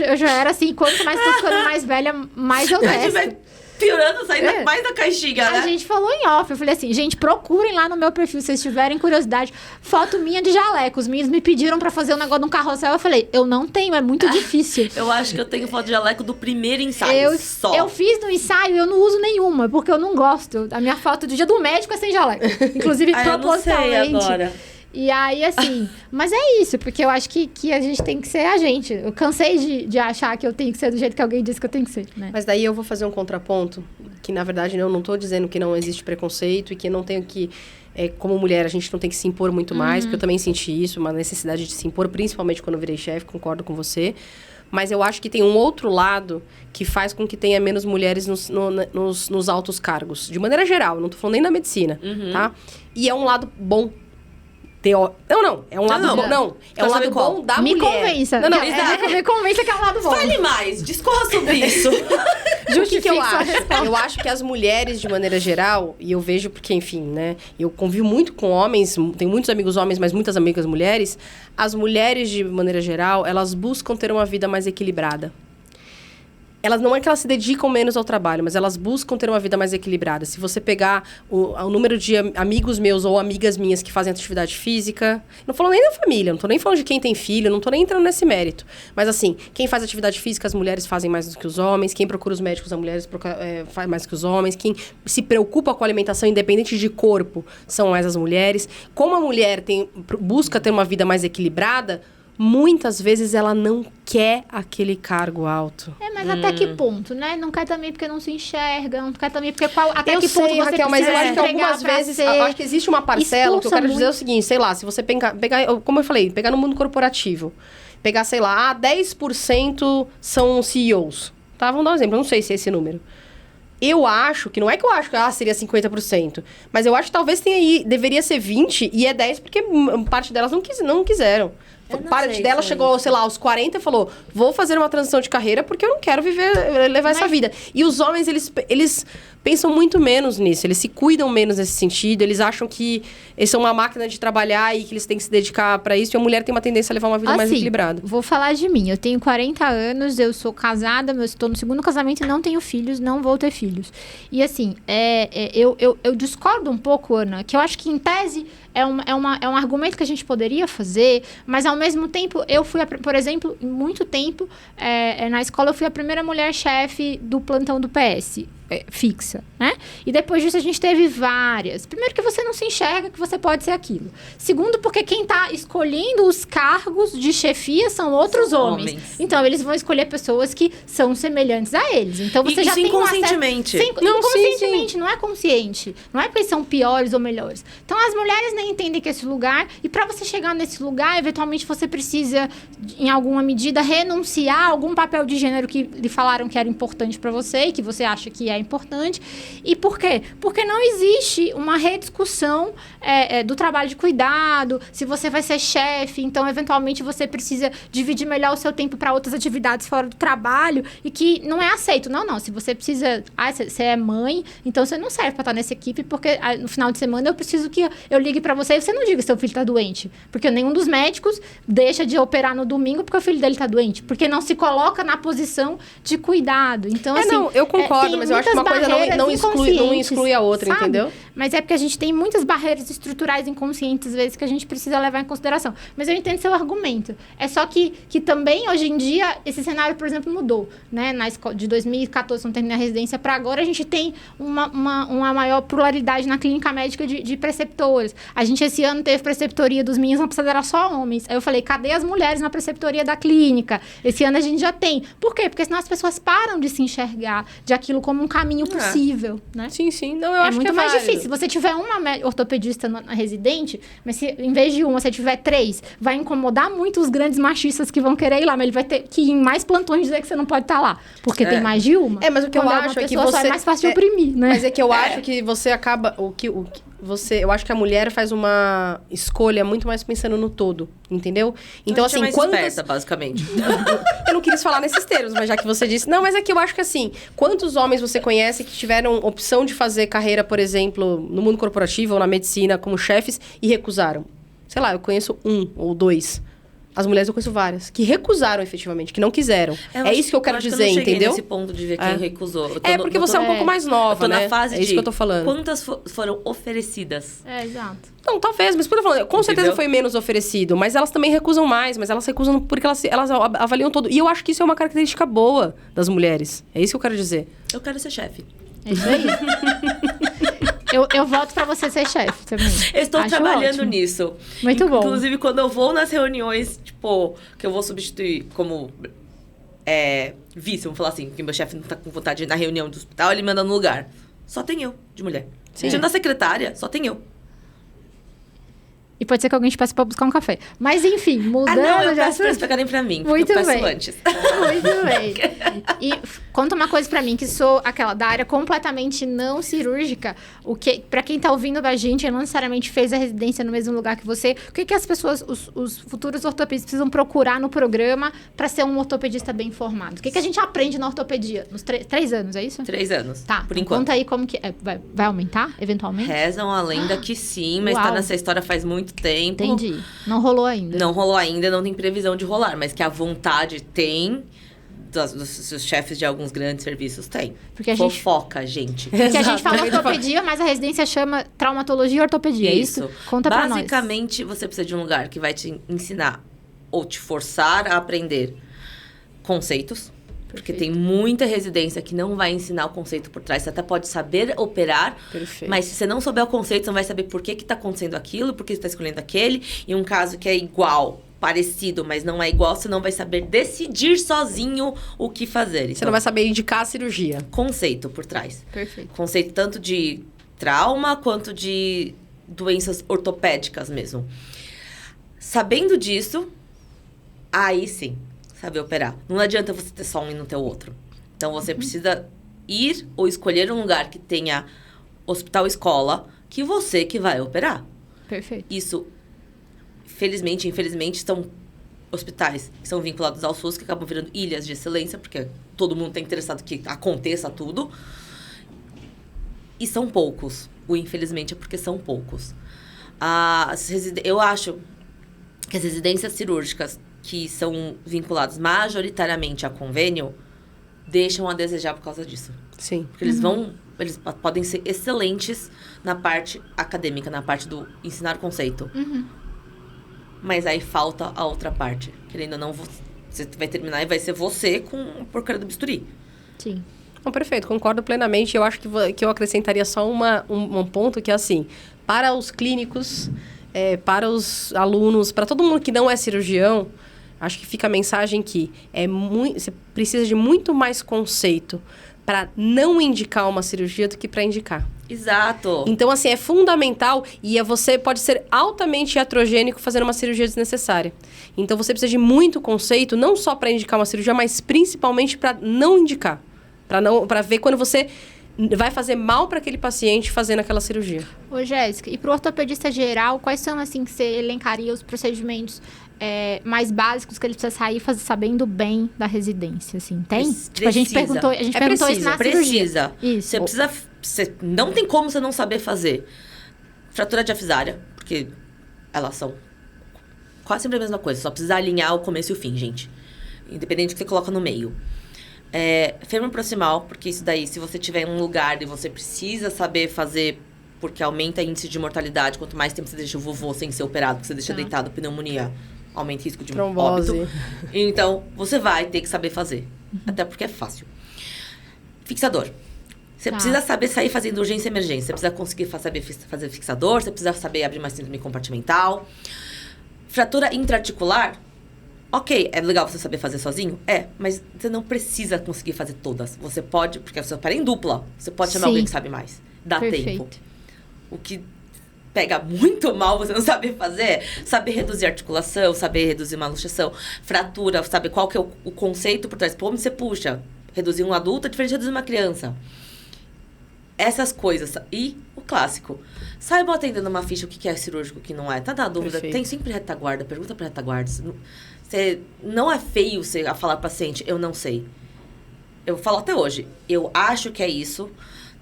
Eu já era assim, quanto mais tô ficando mais velha, mais eu testo. Piorando, saindo mais da caixinha, né? A gente falou em off, eu falei assim, gente, procurem lá no meu perfil, se vocês tiverem curiosidade, foto minha de jaleco. Os meninos me pediram pra fazer um negócio de um carrossel, eu falei, eu não tenho, é muito difícil. Eu acho que eu tenho foto de jaleco do primeiro ensaio só. Eu fiz no ensaio e eu não uso nenhuma, porque eu não gosto. A minha foto do dia do médico é sem jaleco. Inclusive, propositalmente. Eu não sei agora. E aí, assim, mas é isso, porque eu acho que a gente tem que ser a gente. Eu cansei de achar que eu tenho que ser do jeito que alguém disse que eu tenho que ser, né? Mas daí eu vou fazer um contraponto, que na verdade eu não tô dizendo que não existe preconceito e que não tenho que, como mulher, a gente não tem que se impor muito mais, porque eu também senti isso, uma necessidade de se impor, principalmente quando eu virei chefe, concordo com você. Mas eu acho que tem um outro lado que faz com que tenha menos mulheres nos altos cargos. De maneira geral, não tô falando nem da medicina, tá? E é um lado bom. Não. É um lado bom. Não. É um lado bom da mulher. Me convença. Não. Me convença que é um lado bom. Fale mais, discorra sobre isso. O que eu acho? Eu acho que as mulheres, de maneira geral, e eu vejo porque, enfim, né? Eu convivo muito com homens, tenho muitos amigos homens, mas muitas amigas mulheres. As mulheres, de maneira geral, elas buscam ter uma vida mais equilibrada. Elas não é que elas se dedicam menos ao trabalho, mas elas buscam ter uma vida mais equilibrada. Se você pegar o número de amigos meus ou amigas minhas que fazem atividade física... Não falo nem da família, não tô nem falando de quem tem filho, não tô nem entrando nesse mérito. Mas assim, quem faz atividade física, as mulheres fazem mais do que os homens. Quem procura os médicos, as mulheres faz mais que os homens. Quem se preocupa com a alimentação independente de corpo, são mais as mulheres. Como a mulher busca ter uma vida mais equilibrada... Muitas vezes ela não quer aquele cargo alto. Mas até que ponto, né? Não quer também porque não se enxerga, não quer também porque até eu que ponto sei, você Raquel, mas eu acho que algumas vezes, eu acho que existe uma parcela, o que eu quero dizer é o seguinte, sei lá, se você pegar, como eu falei, pegar no mundo corporativo, pegar, sei lá, 10% são CEOs, tá? Vamos dar um exemplo, eu não sei se é esse número. Eu acho, que não é que eu acho que seria 50%, mas eu acho que talvez tenha aí, deveria ser 20% e é 10% porque parte delas não quiseram. Parte dela chegou, sei lá, aos 40 e falou, vou fazer uma transição de carreira porque eu não quero levar essa vida. E os homens, eles pensam muito menos nisso, eles se cuidam menos nesse sentido, eles acham que eles são uma máquina de trabalhar e que eles têm que se dedicar pra isso, e a mulher tem uma tendência a levar uma vida mais equilibrada. Vou falar de mim, eu tenho 40 anos, eu sou casada, eu estou no segundo casamento e não tenho filhos, não vou ter filhos. E assim, eu discordo um pouco, Ana, que eu acho que em tese é um argumento que a gente poderia fazer, mas ao mesmo tempo, eu fui, por exemplo, em muito tempo, na escola eu fui a primeira mulher chefe do plantão do PS. Fixa, né? E depois disso a gente teve várias. Primeiro que você não se enxerga que você pode ser aquilo. Segundo, porque quem tá escolhendo os cargos de chefia são outros homens. Então, eles vão escolher pessoas que são semelhantes a eles. Então, você já tem inconscientemente. Inconscientemente, não é consciente. Não é porque eles são piores ou melhores. Então, as mulheres nem entendem que esse lugar... E para você chegar nesse lugar, eventualmente, você precisa, em alguma medida, renunciar a algum papel de gênero que lhe falaram que era importante para você e que você acha que é importante. E por quê? Porque não existe uma rediscussão do trabalho de cuidado, se você vai ser chefe, então, eventualmente, você precisa dividir melhor o seu tempo para outras atividades fora do trabalho, e que não é aceito. Não, se você precisa... você é mãe, então você não serve para estar nessa equipe, porque no final de semana eu preciso que eu ligue para você e você não diga se seu filho está doente. Porque nenhum dos médicos deixa de operar no domingo porque o filho dele está doente. Porque não se coloca na posição de cuidado. Então, assim... Não, eu concordo, mas eu acho que uma coisa não exclui a outra, sabe? Entendeu? Mas é porque a gente tem muitas barreiras estruturais inconscientes, às vezes, que a gente precisa levar em consideração. Mas eu entendo seu argumento. É só que também, hoje em dia, esse cenário, por exemplo, mudou. Né? Na escola, de 2014, quando terminei a residência, para agora, a gente tem uma maior pluralidade na clínica médica de preceptores. A gente, esse ano, teve preceptoria dos meninos, não precisa, era só homens. Aí eu falei, cadê as mulheres na preceptoria da clínica? Esse ano a gente já tem. Por quê? Porque senão as pessoas param de se enxergar de aquilo como um caminho possível, né? Sim. Não, eu acho muito que é mais válido. difícil. Se você tiver uma ortopedista na residente, mas se em vez de uma, você tiver 3, vai incomodar muito os grandes machistas que vão querer ir lá, mas ele vai ter que ir em mais plantões dizer que você não pode estar lá, porque tem mais de uma. Mas o que eu acho é que você... só é mais fácil de oprimir, né? Mas é que eu acho que você acaba... eu acho que a mulher faz uma escolha muito mais pensando no todo, entendeu? Então, assim, esperta, basicamente. Eu não quis falar nesses termos, mas já que você disse... Não, mas é que eu acho que, assim, quantos homens você conhece que tiveram opção de fazer carreira, por exemplo, no mundo corporativo ou na medicina como chefes e recusaram? Sei lá, eu conheço 1 ou 2. As mulheres eu conheço várias, que recusaram efetivamente, que não quiseram. É isso que eu quero dizer, entendeu? Eu não cheguei nesse ponto de ver quem recusou. Porque você é um pouco mais nova, eu tô né? na fase é isso que eu tô falando. Quantas foram oferecidas? Exato. Não, talvez, mas por que eu tô falando, com certeza foi menos oferecido, mas elas também recusam mais, mas elas recusam porque elas avaliam todo. E eu acho que isso é uma característica boa das mulheres. É isso que eu quero dizer. Eu quero ser chefe. É isso aí. Eu voto pra você ser chefe também. Eu estou trabalhando nisso. Muito bom. Inclusive, quando eu vou nas reuniões, tipo, que eu vou substituir como vice, vamos falar assim, que meu chefe não tá com vontade de ir na reunião do hospital, ele manda no lugar. Só tem eu, de mulher. Tirando a secretária, só tem eu. E pode ser que alguém te peça pra buscar um café. Mas, enfim, mudando... eu peço pra eles pegarem pra mim, porque Muito eu peço bem. antes. Muito bem. E conta uma coisa pra mim, que sou aquela da área completamente não cirúrgica. Pra quem tá ouvindo da gente, não necessariamente fez a residência no mesmo lugar que você. O que as pessoas, os futuros ortopedistas precisam procurar no programa pra ser um ortopedista bem formado? O que a gente aprende na ortopedia? Nos 3 anos, é isso? 3 anos, Tá, por então enquanto. conta aí como que... vai aumentar, eventualmente? Rezam a lenda que sim, mas Uau. tá nessa história faz muito tempo. Entendi. Não rolou ainda. Não rolou ainda, não tem previsão de rolar, mas que a vontade tem, dos chefes de alguns grandes serviços tem. Porque a gente... Fofoca, gente. Porque a gente Exato. fala ortopedia, mas a residência chama traumatologia e ortopedia, é isso? Conta pra nós. Basicamente, você precisa de um lugar que vai te ensinar ou te forçar a aprender conceitos. Porque tem muita residência que não vai ensinar o conceito por trás. Você até pode saber operar, Perfeito. mas se você não souber o conceito, você não vai saber por que está acontecendo aquilo, por que você está escolhendo aquele. E um caso que é igual, parecido, mas não é igual, você não vai saber decidir sozinho o que fazer. Você não vai saber indicar a cirurgia. Conceito por trás. Perfeito. Conceito tanto de trauma quanto de doenças ortopédicas mesmo. Sabendo disso, aí sim, saber operar. Não adianta você ter só um e não ter o outro. Então, você precisa ir ou escolher um lugar que tenha hospital-escola que você que vai operar. Perfeito. Isso, felizmente, infelizmente, são hospitais que são vinculados ao SUS, que acabam virando ilhas de excelência, porque todo mundo está interessado que aconteça tudo. E são poucos. O infelizmente é porque são poucos. Eu acho que as residências cirúrgicas que são vinculadas majoritariamente a convênio deixam a desejar por causa disso. Sim. Porque eles podem ser excelentes na parte acadêmica, na parte do ensinar o conceito. Mas aí falta a outra parte. Querendo ou não, você vai terminar e vai ser você com a porcaria do bisturi. Sim. Não, perfeito, concordo plenamente. Eu acho que eu acrescentaria só um ponto que é assim, para os clínicos, para os alunos, para todo mundo que não é cirurgião, acho que fica a mensagem que você precisa de muito mais conceito para não indicar uma cirurgia do que para indicar. Exato. Então, assim, é fundamental e você pode ser altamente iatrogênico fazendo uma cirurgia desnecessária. Então, você precisa de muito conceito, não só para indicar uma cirurgia, mas principalmente para não indicar. Para ver quando você vai fazer mal para aquele paciente fazendo aquela cirurgia. Ô, Jéssica, e pro ortopedista geral, quais são, assim, que você elencaria os procedimentos mais básicos que ele precisa sair sabendo bem da residência, assim? Tem? Tipo, a gente perguntou isso na cirurgia. Precisa. Isso. Não tem como você não saber fazer. Fratura diafisária, porque elas são quase sempre a mesma coisa. Só precisa alinhar o começo e o fim, gente. Independente do que você coloca no meio. Fêmur proximal, porque isso daí, se você tiver em um lugar e você precisa saber fazer, porque aumenta o índice de mortalidade, quanto mais tempo você deixa o vovô sem ser operado, porque você deixa deitado, pneumonia, aumenta o risco de trombose. óbito. Então, você vai ter que saber fazer. Até porque é fácil. Fixador. Você precisa saber sair fazendo urgência e emergência. Você precisa conseguir saber fazer fixador, você precisa saber abrir uma síndrome compartimental. Fratura intraarticular. Ok, é legal você saber fazer sozinho? Mas você não precisa conseguir fazer todas. Você pode, porque você opera em dupla. Você pode chamar alguém que sabe mais. Dá tempo. O que pega muito mal você não saber fazer, saber reduzir articulação, saber reduzir uma luxação, fratura, saber qual que é o conceito por trás. Por onde você puxa? Reduzir um adulto é diferente de reduzir uma criança. Essas coisas. E o clássico. Saibam atendendo uma ficha o que é cirúrgico, o que não é. Tá na dúvida? Perfeito. Tem sempre retaguarda. Pergunta pra retaguarda. Não é feio você falar pro paciente, eu não sei. Eu falo até hoje. Eu acho que é isso.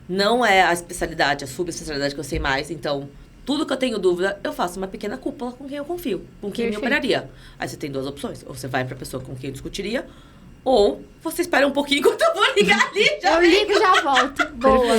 Não é a especialidade, a subespecialidade que eu sei mais. Então, tudo que eu tenho dúvida, eu faço uma pequena cúpula com quem eu confio. Com quem me operaria. Aí você tem 2 opções. Ou você vai pra pessoa com quem eu discutiria... Ou você espera um pouquinho enquanto eu vou ligar ali. Eu ligo e já volto. Boa.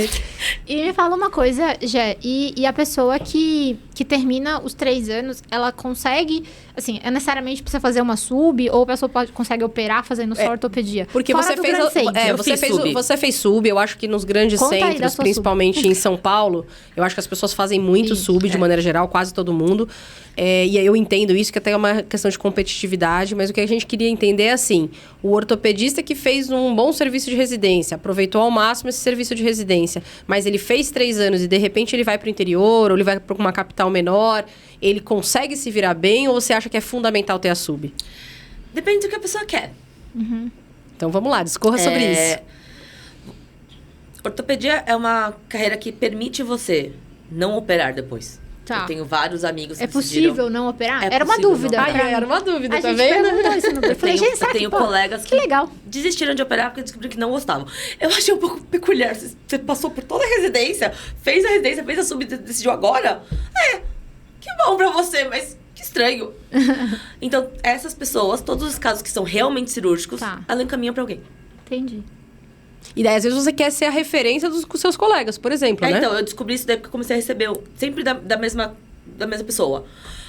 E me fala uma coisa, Gé. E a pessoa que termina os 3 anos, ela consegue... Assim, necessariamente precisa fazer uma sub? Ou a pessoa consegue operar fazendo só ortopedia? Porque você fez sub. Eu acho que nos grandes centros, principalmente em São Paulo, eu acho que as pessoas fazem muito sub de maneira geral, quase todo mundo. E eu entendo isso, que até é uma questão de competitividade, mas o que a gente queria entender é assim, o ortopedista que fez um bom serviço de residência, aproveitou ao máximo esse serviço de residência, mas ele fez 3 anos e de repente ele vai para o interior, ou ele vai para uma capital hospital menor, ele consegue se virar bem ou você acha que é fundamental ter a sub? Depende do que a pessoa quer. Então vamos lá, discorra sobre isso. Ortopedia é uma carreira que permite você não operar depois. Tá. Eu tenho vários amigos que É possível não operar? É Era uma possível dúvida. não pra operar. mim. Era uma dúvida, A tá gente vendo? perguntou isso no eu falei, gente, será Eu tenho que, pô, colegas que legal. desistiram de operar porque descobriram que não gostavam. Eu achei um pouco peculiar. Você passou por toda a residência, fez a sub e decidiu agora? Que bom pra você, mas que estranho. Então, essas pessoas, todos os casos que são realmente cirúrgicos, Tá. ela encaminha pra alguém. Entendi. E daí, às vezes, você quer ser a referência dos seus colegas, por exemplo, né? Então, eu descobri isso daí porque eu comecei a receber sempre da mesma pessoa.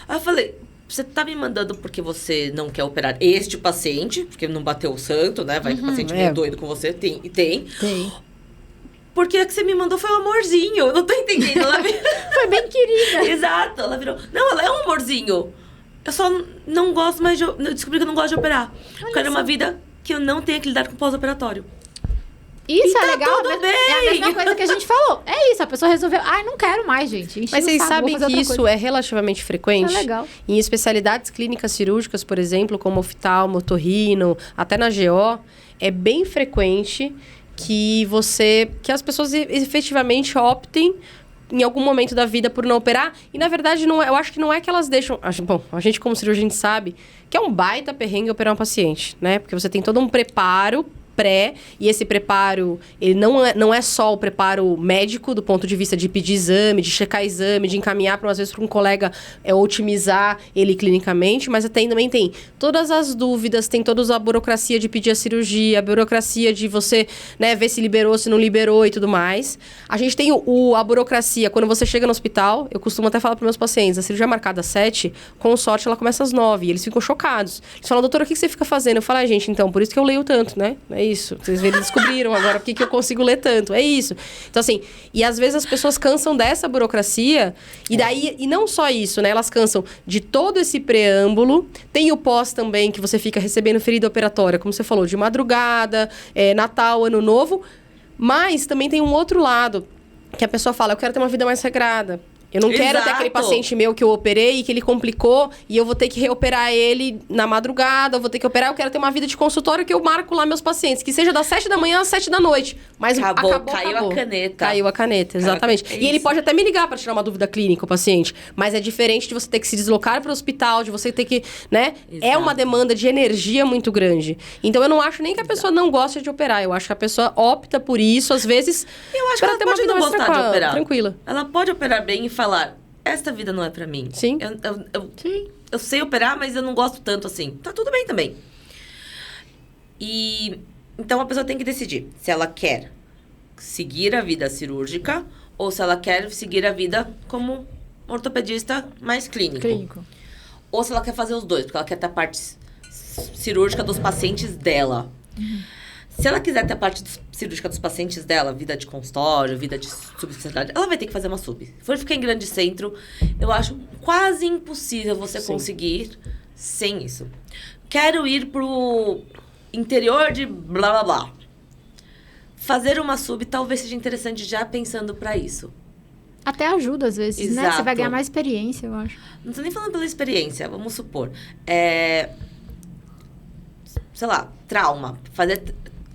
Aí eu falei, você tá me mandando porque você não quer operar este paciente, porque não bateu o santo, né? Vai que o paciente meio doido com você, tem. Tem. Porque a que você me mandou foi um amorzinho, eu não tô entendendo. Ela Foi bem querida. Exato, ela virou, não, ela é um amorzinho. Eu só não gosto mais eu descobri que eu não gosto de operar. Eu quero uma vida que eu não tenha que lidar com pós-operatório. Isso E é tá legal. tudo É bem. a mesma coisa que a gente falou. É isso, a pessoa resolveu. Não quero mais, gente. Enchi Mas o vocês saco, vou sabem fazer que outra isso coisa. é relativamente frequente? Isso é legal. Em especialidades clínicas cirúrgicas, por exemplo, como oftalmo, otorrino, até na GO, é bem frequente que as pessoas efetivamente optem em algum momento da vida por não operar. E, na verdade, não é, eu acho que não é que elas deixam... Bom, a gente como cirurgião, a gente sabe que é um baita perrengue operar um paciente, né? Porque você tem todo um preparo pré, e esse preparo, ele não é só o preparo médico, do ponto de vista de pedir exame, de checar exame, de encaminhar, às vezes, para um colega otimizar ele clinicamente, mas também tem todas as dúvidas, tem toda a burocracia de pedir a cirurgia, a burocracia de você, né, ver se liberou, se não liberou e tudo mais. A gente tem a burocracia, quando você chega no hospital, eu costumo até falar para meus pacientes, a cirurgia é marcada às 7, com sorte ela começa às 9, e eles ficam chocados. Eles falam, doutora, o que você fica fazendo? Eu falo, gente, então, por isso que eu leio tanto, né? É isso. Vocês descobriram agora por que eu consigo ler tanto. É isso. Então, assim, e às vezes as pessoas cansam dessa burocracia, e daí, e não só isso, né? Elas cansam de todo esse preâmbulo. Tem o pós também, que você fica recebendo ferida operatória, como você falou, de madrugada, Natal, Ano Novo. Mas também tem um outro lado, que a pessoa fala, eu quero ter uma vida mais regrada. Eu não quero ter aquele paciente meu que eu operei, que ele complicou, e eu vou ter que reoperar ele na madrugada, eu vou ter que operar, eu quero ter uma vida de consultório que eu marco lá meus pacientes, que seja das 7 da manhã às 7 da noite. Mas Acabou. acabou. A caneta. Caiu a caneta, exatamente. E ele pode até me ligar para tirar uma dúvida clínica, o paciente, mas é diferente de você ter que se deslocar para o hospital, de você ter que, né? Exato. É uma demanda de energia muito grande. Então eu não acho nem que a pessoa não gosta de operar, eu acho que a pessoa opta por isso, às vezes, Eu acho que ela ter uma pode vida não mais gostar de operar. tranquila. Ela pode operar bem e falar, esta vida não é pra mim. Sim. Eu sei operar, mas eu não gosto tanto assim. Tá tudo bem também. E então a pessoa tem que decidir se ela quer seguir a vida cirúrgica ou se ela quer seguir a vida como ortopedista mais clínico. Ou se ela quer fazer os dois, porque ela quer ter a parte cirúrgica dos pacientes dela. Se ela quiser ter a parte cirúrgica dos pacientes dela, vida de consultório, vida de subespecialidade, ela vai ter que fazer uma sub. Se for ficar em grande centro, eu acho quase impossível você conseguir sem isso. Quero ir pro interior de blá blá blá. Fazer uma sub talvez seja interessante já pensando pra isso. Até ajuda, às vezes, né? Exato. Você vai ganhar mais experiência, eu acho. Não tô nem falando pela experiência, vamos supor. Sei lá, trauma.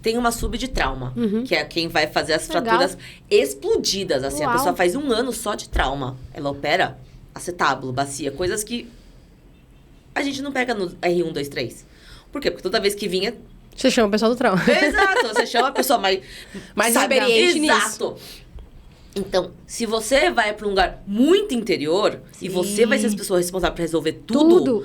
Tem uma sub de trauma, que é quem vai fazer as Legal. fraturas explodidas, assim. Uau. A pessoa faz 1 ano só de trauma. Ela opera acetábulo, bacia, coisas que a gente não pega no R1, 2, 3. Por quê? Porque toda vez que vinha... Você chama o pessoal do trauma. Exato, você chama a pessoa mais experiente nisso. Exato. Então, se você vai para um lugar muito interior e você vai ser as pessoas responsáveis por resolver tudo,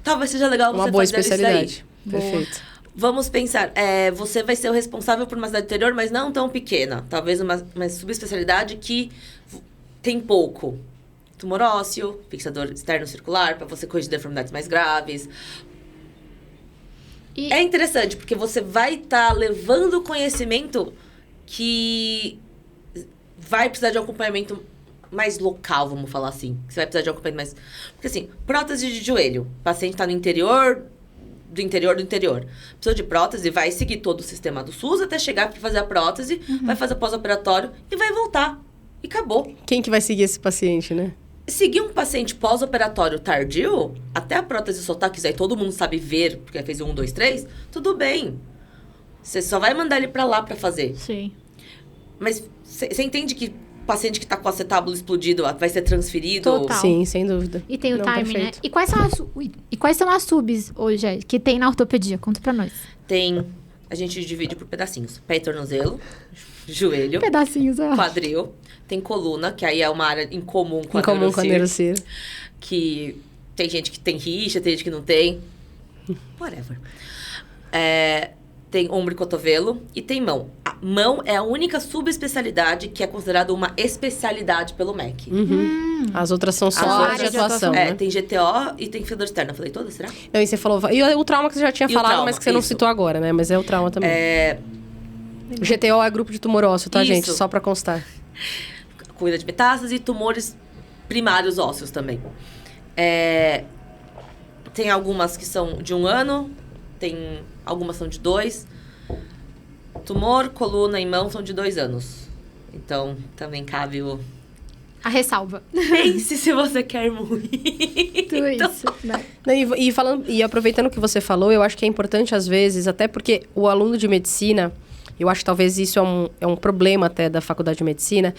talvez seja legal Uma você boa fazer especialidade. isso Perfeito. Vamos pensar, você vai ser o responsável por uma cidade interior, mas não tão pequena. Talvez uma subespecialidade que tem pouco. Tumor ósseo, fixador externo circular, para você corrigir deformidades mais graves. E... É interessante, porque você vai estar levando conhecimento que vai precisar de um acompanhamento mais local, vamos falar assim. Você vai precisar de um acompanhamento mais... Porque assim, prótese de joelho. O paciente está no interior... do interior. Precisa de prótese, vai seguir todo o sistema do SUS até chegar para fazer a prótese, vai fazer pós-operatório e vai voltar. E acabou. Quem que vai seguir esse paciente, né? seguir um paciente pós-operatório tardio, até a prótese soltar, que aí todo mundo sabe ver, porque fez 1, 2, 3, tudo bem. Você só vai mandar ele pra lá pra fazer. Sim. Mas você entende que paciente que tá com o acetábulo explodido vai ser transferido? Total. Sim, sem dúvida. E tem o Não, timing, perfeito. né? E quais são as subs hoje que tem na ortopedia? Conta pra nós. A gente divide por pedacinhos. Pé e tornozelo, joelho, Pedacinhos, ó. quadril. Tem coluna, que aí é uma área em comum com a Em comum com a neurocir, neurocir. que tem gente que tem rixa, tem gente que não tem. Whatever. Tem ombro e cotovelo e tem mão. A mão é a única subespecialidade que é considerada uma especialidade pelo MEC. As outras são só As áreas áreas de de atuação, É, né? tem GTO e tem fedor externo. Eu falei todas, será? Não, e você falou... E o trauma que você já tinha E o falado, trauma, mas que você não isso. citou agora, né? Mas é o trauma também. O GTO é grupo de tumor ósseo, tá, Isso. gente? Só pra constar. Cuida de metástase e tumores primários ósseos também. Tem algumas que são de 1 ano, tem algumas são de 2. Tumor, coluna e mão são de 2 anos. Então, também cabe o... A ressalva. Pense se você quer muito. Tudo isso, né? Não, e aproveitando o que você falou, eu acho que é importante às vezes, até porque o aluno de medicina, eu acho que talvez isso é um problema até da faculdade de medicina.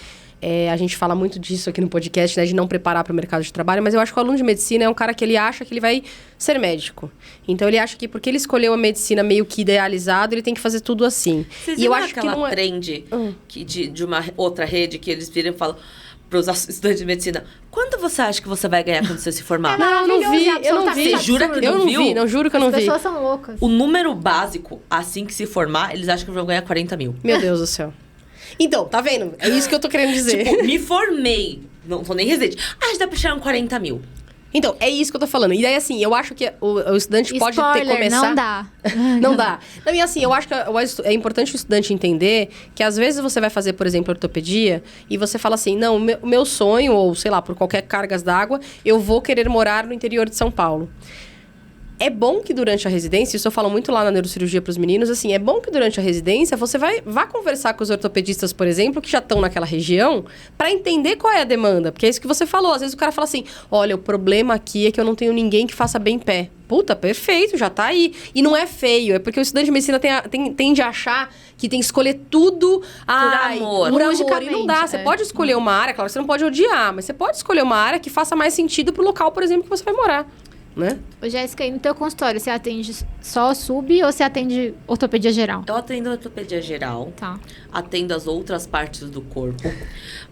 A gente fala muito disso aqui no podcast, né? De não preparar para o mercado de trabalho. Mas eu acho que o aluno de medicina é um cara que ele acha que ele vai ser médico. Então, ele acha que porque ele escolheu a medicina meio que idealizado, ele tem que fazer tudo assim. Vocês E eu viram acho que aquela não é... trend que de uma outra rede que eles viram e falam para os estudantes de medicina: quanto você acha que você vai ganhar quando você se formar? Não, eu não vi, Maravilhoso, eu não vi. absolutamente Você jura que absurdo. Eu não viu? vi, não, juro que eu não As vi. pessoas são loucas. O número básico, assim que se formar, eles acham que vão ganhar 40 mil. Meu Deus do céu. Então, tá vendo? É isso que eu tô querendo dizer. Tipo, me formei, não sou nem residente. Ah, dá pra tirar 40 mil. Então, é isso que eu tô falando. E daí, assim, eu acho que o estudante pode ter Spoiler, começar... não dá. Não dá. Não, e assim, eu acho que é importante o estudante entender que às vezes você vai fazer, por exemplo, ortopedia e você fala assim, não, o meu sonho, ou sei lá, por qualquer cargas d'água, eu vou querer morar no interior de São Paulo. É bom que durante a residência, isso eu falo muito lá na neurocirurgia para os meninos, assim, é bom que durante a residência você vá conversar com os ortopedistas, por exemplo, que já estão naquela região, para entender qual é a demanda. Porque é isso que você falou. Às vezes o cara fala assim, olha, o problema aqui é que eu não tenho ninguém que faça bem pé. Puta, perfeito, já tá aí. E não é feio, é porque o estudante de medicina tende a achar que tem que escolher tudo amor. Por amor. E não dá. Logicamente, Você pode escolher uma área, claro, você não pode odiar, mas você pode escolher uma área que faça mais sentido pro local, por exemplo, que você vai morar. Né? Ô, Jéssica, e no teu consultório, você atende só sub ou você atende ortopedia geral? Eu atendo ortopedia geral, Tá. atendo as outras partes do corpo,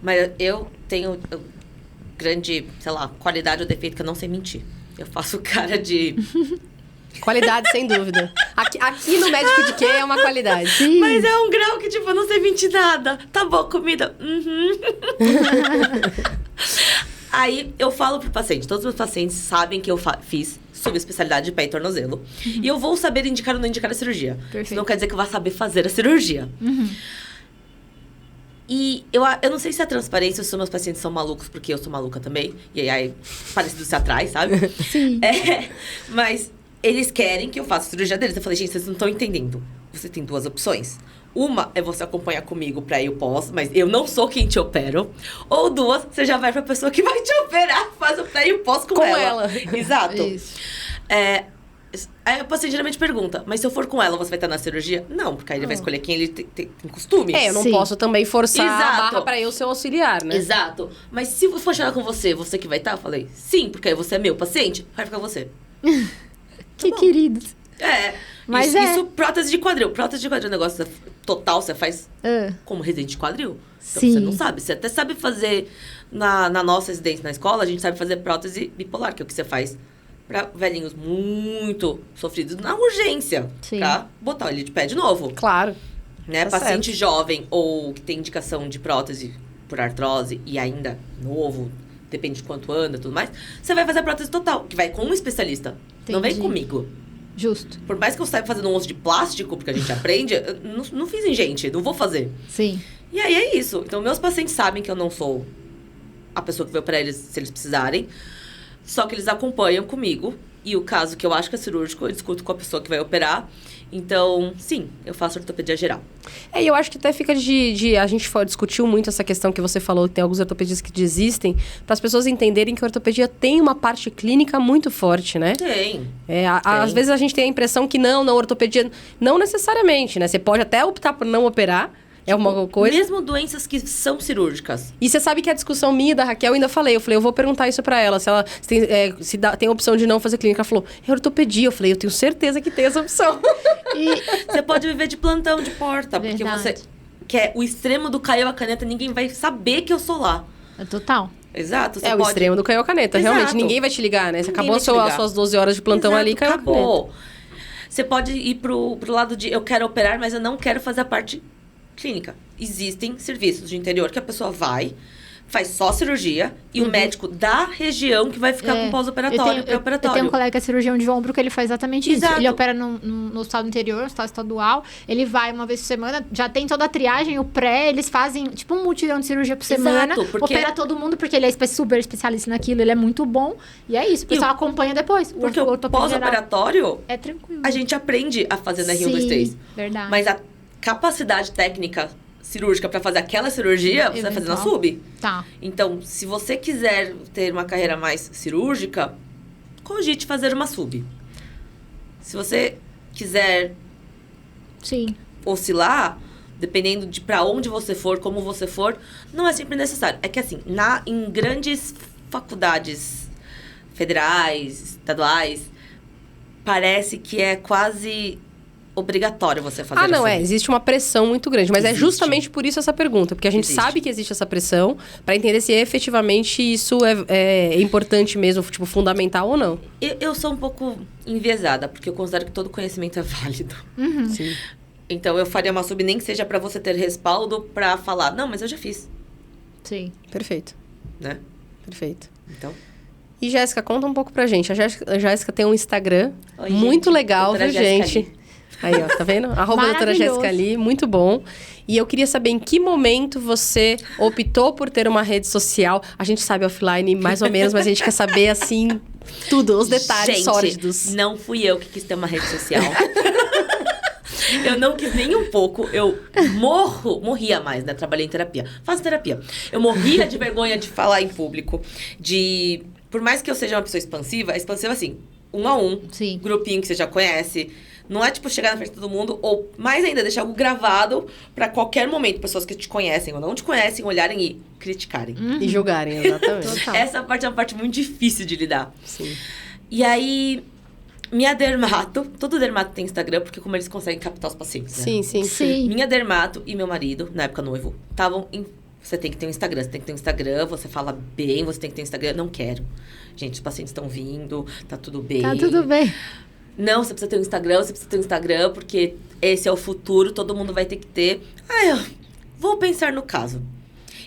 mas eu tenho grande, sei lá, qualidade ou defeito que eu não sei mentir. Eu faço cara de... Qualidade, sem dúvida. Aqui no Médico de Quê é uma qualidade. Sim. Mas é um grau que, tipo, eu não sei mentir nada. Tá bom, comida? Uhum. Aí, eu falo pro paciente, todos os meus pacientes sabem que eu fiz subespecialidade de pé e tornozelo. E eu vou saber indicar ou não indicar a cirurgia. Perfeito. Isso não quer dizer que eu vá saber fazer a cirurgia. E eu não sei se é transparência ou se meus pacientes são malucos, porque eu sou maluca também. E aí, parecido se atrai, sabe? Sim. Mas eles querem que eu faça a cirurgia deles. Eu falei, gente, vocês não estão entendendo. Você tem 2 opções. Uma é você acompanhar comigo pra ir o pós, mas eu não sou quem te opero. Ou 2, você já vai pra pessoa que vai te operar, faz o pré e o pós com ela. Exato. Isso. Aí o paciente geralmente pergunta, mas se eu for com ela, você vai estar na cirurgia? Não, porque aí ele vai escolher quem ele tem costumes. Eu não Sim. posso também forçar a Exato. barra pra eu ser o auxiliar, né? Exato. Mas se eu for chegar com você, você que vai estar? Eu falei, sim, porque aí você é meu paciente, vai ficar você. Que queridos. Mas isso prótese de quadril. Prótese de quadril é um negócio total, você faz como residente de quadril. Então Sim. você não sabe. Você até sabe fazer, na nossa residência na escola, a gente sabe fazer prótese bipolar, que é o que você faz pra velhinhos muito sofridos na urgência. Sim. Pra botar ele de pé de novo. Claro. Né? Tá Paciente certo. jovem ou que tem indicação de prótese por artrose e ainda novo, depende de quanto anda e tudo mais, você vai fazer a prótese total, que vai com um especialista. Não vem Entendi. comigo. Justo. Por mais que eu saiba fazendo um osso de plástico, porque a gente aprende, eu não fiz em gente, não vou fazer. Sim. E aí é isso. Então, meus pacientes sabem que eu não sou a pessoa que vai operar eles se eles precisarem. Só que eles acompanham comigo. E o caso que eu acho que é cirúrgico, eu discuto com a pessoa que vai operar. Então, sim, eu faço ortopedia geral. E eu acho que até fica a gente discutiu muito essa questão que você falou, que tem alguns ortopedistas que desistem, para as pessoas entenderem que a ortopedia tem uma parte clínica muito forte, né? Tem. Às vezes a gente tem a impressão que não, ortopedia... Não necessariamente, né? Você pode até optar por não operar, é uma coisa... Mesmo doenças que são cirúrgicas. E você sabe que a discussão minha e da Raquel, eu ainda falei, eu vou perguntar isso pra ela, se ela tem a opção de não fazer clínica. Ela falou, é ortopedia. Eu falei, eu tenho certeza que tem essa opção. E você pode viver de plantão de porta, porque você quer o extremo do caiu a caneta, ninguém vai saber que eu sou lá. É total. Exato. O extremo do caiu a caneta, Exato. realmente. Ninguém vai te ligar, né? Você Ninguém acabou as suas 12 horas de plantão ali, caiu a caneta. Acabou. Você pode ir pro lado de, eu quero operar, mas eu não quero fazer a parte clínica. Existem serviços de interior que a pessoa vai, faz só cirurgia e o médico da região que vai ficar com pós-operatório, pré-operatório. Eu tenho um colega que é cirurgião de ombro que ele faz exatamente Exato. isso. Ele opera no hospital interior, no hospital estadual. Ele vai uma vez por semana, já tem toda a triagem, o pré, eles fazem tipo um mutirão de cirurgia por semana. Exato, porque... Opera todo mundo, porque ele é super especialista naquilo, ele é muito bom. E é isso, o pessoal acompanha depois. Porque o pós-operatório, é tranquilo. a gente aprende a fazer na Rio 1, 2, 3. Verdade. Mas a capacidade técnica cirúrgica para fazer aquela cirurgia, você vai fazer na sub. Tá. Então, se você quiser ter uma carreira mais cirúrgica, cogite fazer uma sub. Se você quiser oscilar, dependendo de para onde você for, como você for, não é sempre necessário. É que assim, em grandes faculdades federais, estaduais, parece que é quase obrigatório você fazer não, existe uma pressão muito grande, mas é justamente por isso essa pergunta, porque a gente sabe que existe essa pressão para entender se efetivamente isso é importante mesmo, tipo, fundamental ou não. Eu sou um pouco enviesada, porque eu considero que todo conhecimento é válido. Uhum. Sim. Então, eu faria uma sub nem que seja para você ter respaldo para falar, não, mas eu já fiz. Sim. Perfeito. Né? Perfeito. Então... E, Jéssica, conta um pouco pra gente. A Jéssica tem um Instagram muito gente, legal, viu, gente? Aí, ó, tá vendo? @doutora Jéssica Ali, muito bom. E eu queria saber em que momento você optou por ter uma rede social. A gente sabe offline, mais ou menos, mas a gente quer saber, assim, tudo, os detalhes sórdidos. Não fui eu que quis ter uma rede social. Eu não quis nem um pouco. Eu morria mais, né? Trabalhei em terapia. Faço terapia. Eu morria de vergonha de falar em público. Por mais que eu seja uma pessoa expansiva assim, 1 a 1, grupinho que você já conhece. Não é, tipo, chegar na frente de todo mundo, ou, mais ainda, deixar algo gravado pra qualquer momento, pessoas que te conhecem ou não te conhecem, olharem e criticarem. E julgarem, exatamente. Essa parte é uma parte muito difícil de lidar. Sim. E aí, minha dermato, todo dermato tem Instagram, porque como eles conseguem captar os pacientes, né? Sim. Minha dermato e meu marido, na época noivo, estavam em... Você tem que ter um Instagram, você fala bem, você tem que ter um Instagram. Não quero. Gente, os pacientes estão vindo, tá tudo bem. Tá tudo bem. Não, você precisa ter um Instagram, porque esse é o futuro, todo mundo vai ter que ter. Eu vou pensar no caso.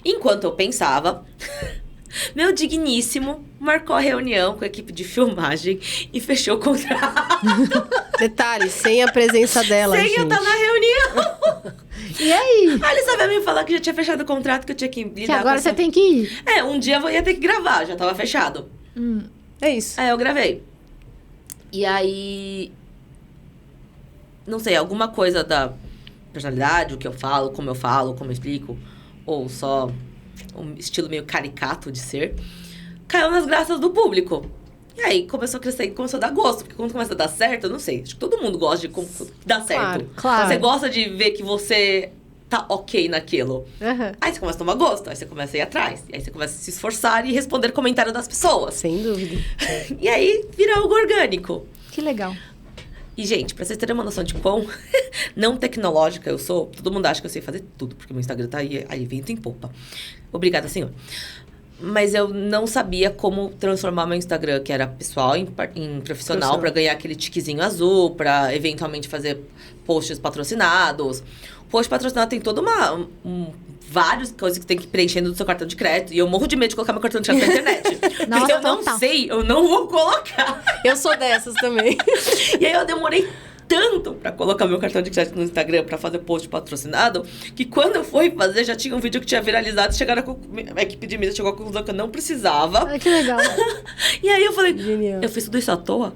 Enquanto eu pensava, meu digníssimo marcou a reunião com a equipe de filmagem e fechou o contrato. Detalhe, sem a presença dela, sem eu estar na reunião. E aí? Aí ele sabia me falar que já tinha fechado o contrato, que eu tinha que lidar que agora você tem que ir. Um dia eu ia ter que gravar, já tava fechado. É isso. Aí eu gravei. E aí, não sei, alguma coisa da personalidade, o que eu falo, como eu explico, ou só um estilo meio caricato de ser, caiu nas graças do público. E aí começou a crescer e começou a dar gosto, porque quando começa a dar certo, eu não sei, acho que todo mundo gosta de dar certo. Claro. Você gosta de ver que você tá ok naquilo. Uhum. Aí você começa a tomar gosto, aí você começa a ir atrás. Aí você começa a se esforçar e responder comentário das pessoas. Sem dúvida. E aí vira algo orgânico. Que legal. E, gente, pra vocês terem uma noção de quão não tecnológica eu sou, todo mundo acha que eu sei fazer tudo, porque meu Instagram tá aí vento em popa. Obrigada, senhor. Mas eu não sabia como transformar meu Instagram, que era pessoal, em profissional, pra ganhar aquele tiquezinho azul, pra eventualmente fazer posts patrocinados. Post patrocinado tem toda várias coisas que tem que ir preenchendo do seu cartão de crédito. E eu morro de medo de colocar meu cartão de crédito na internet. Nossa, se eu não sei, eu não vou colocar. Eu sou dessas também. E aí eu demorei tanto pra colocar meu cartão de crédito no Instagram pra fazer post patrocinado, que quando eu fui fazer, já tinha um vídeo que tinha viralizado, a equipe de mídia chegou à conclusão que eu não precisava. Que legal. E aí eu falei, Genial. eu fiz tudo isso à toa?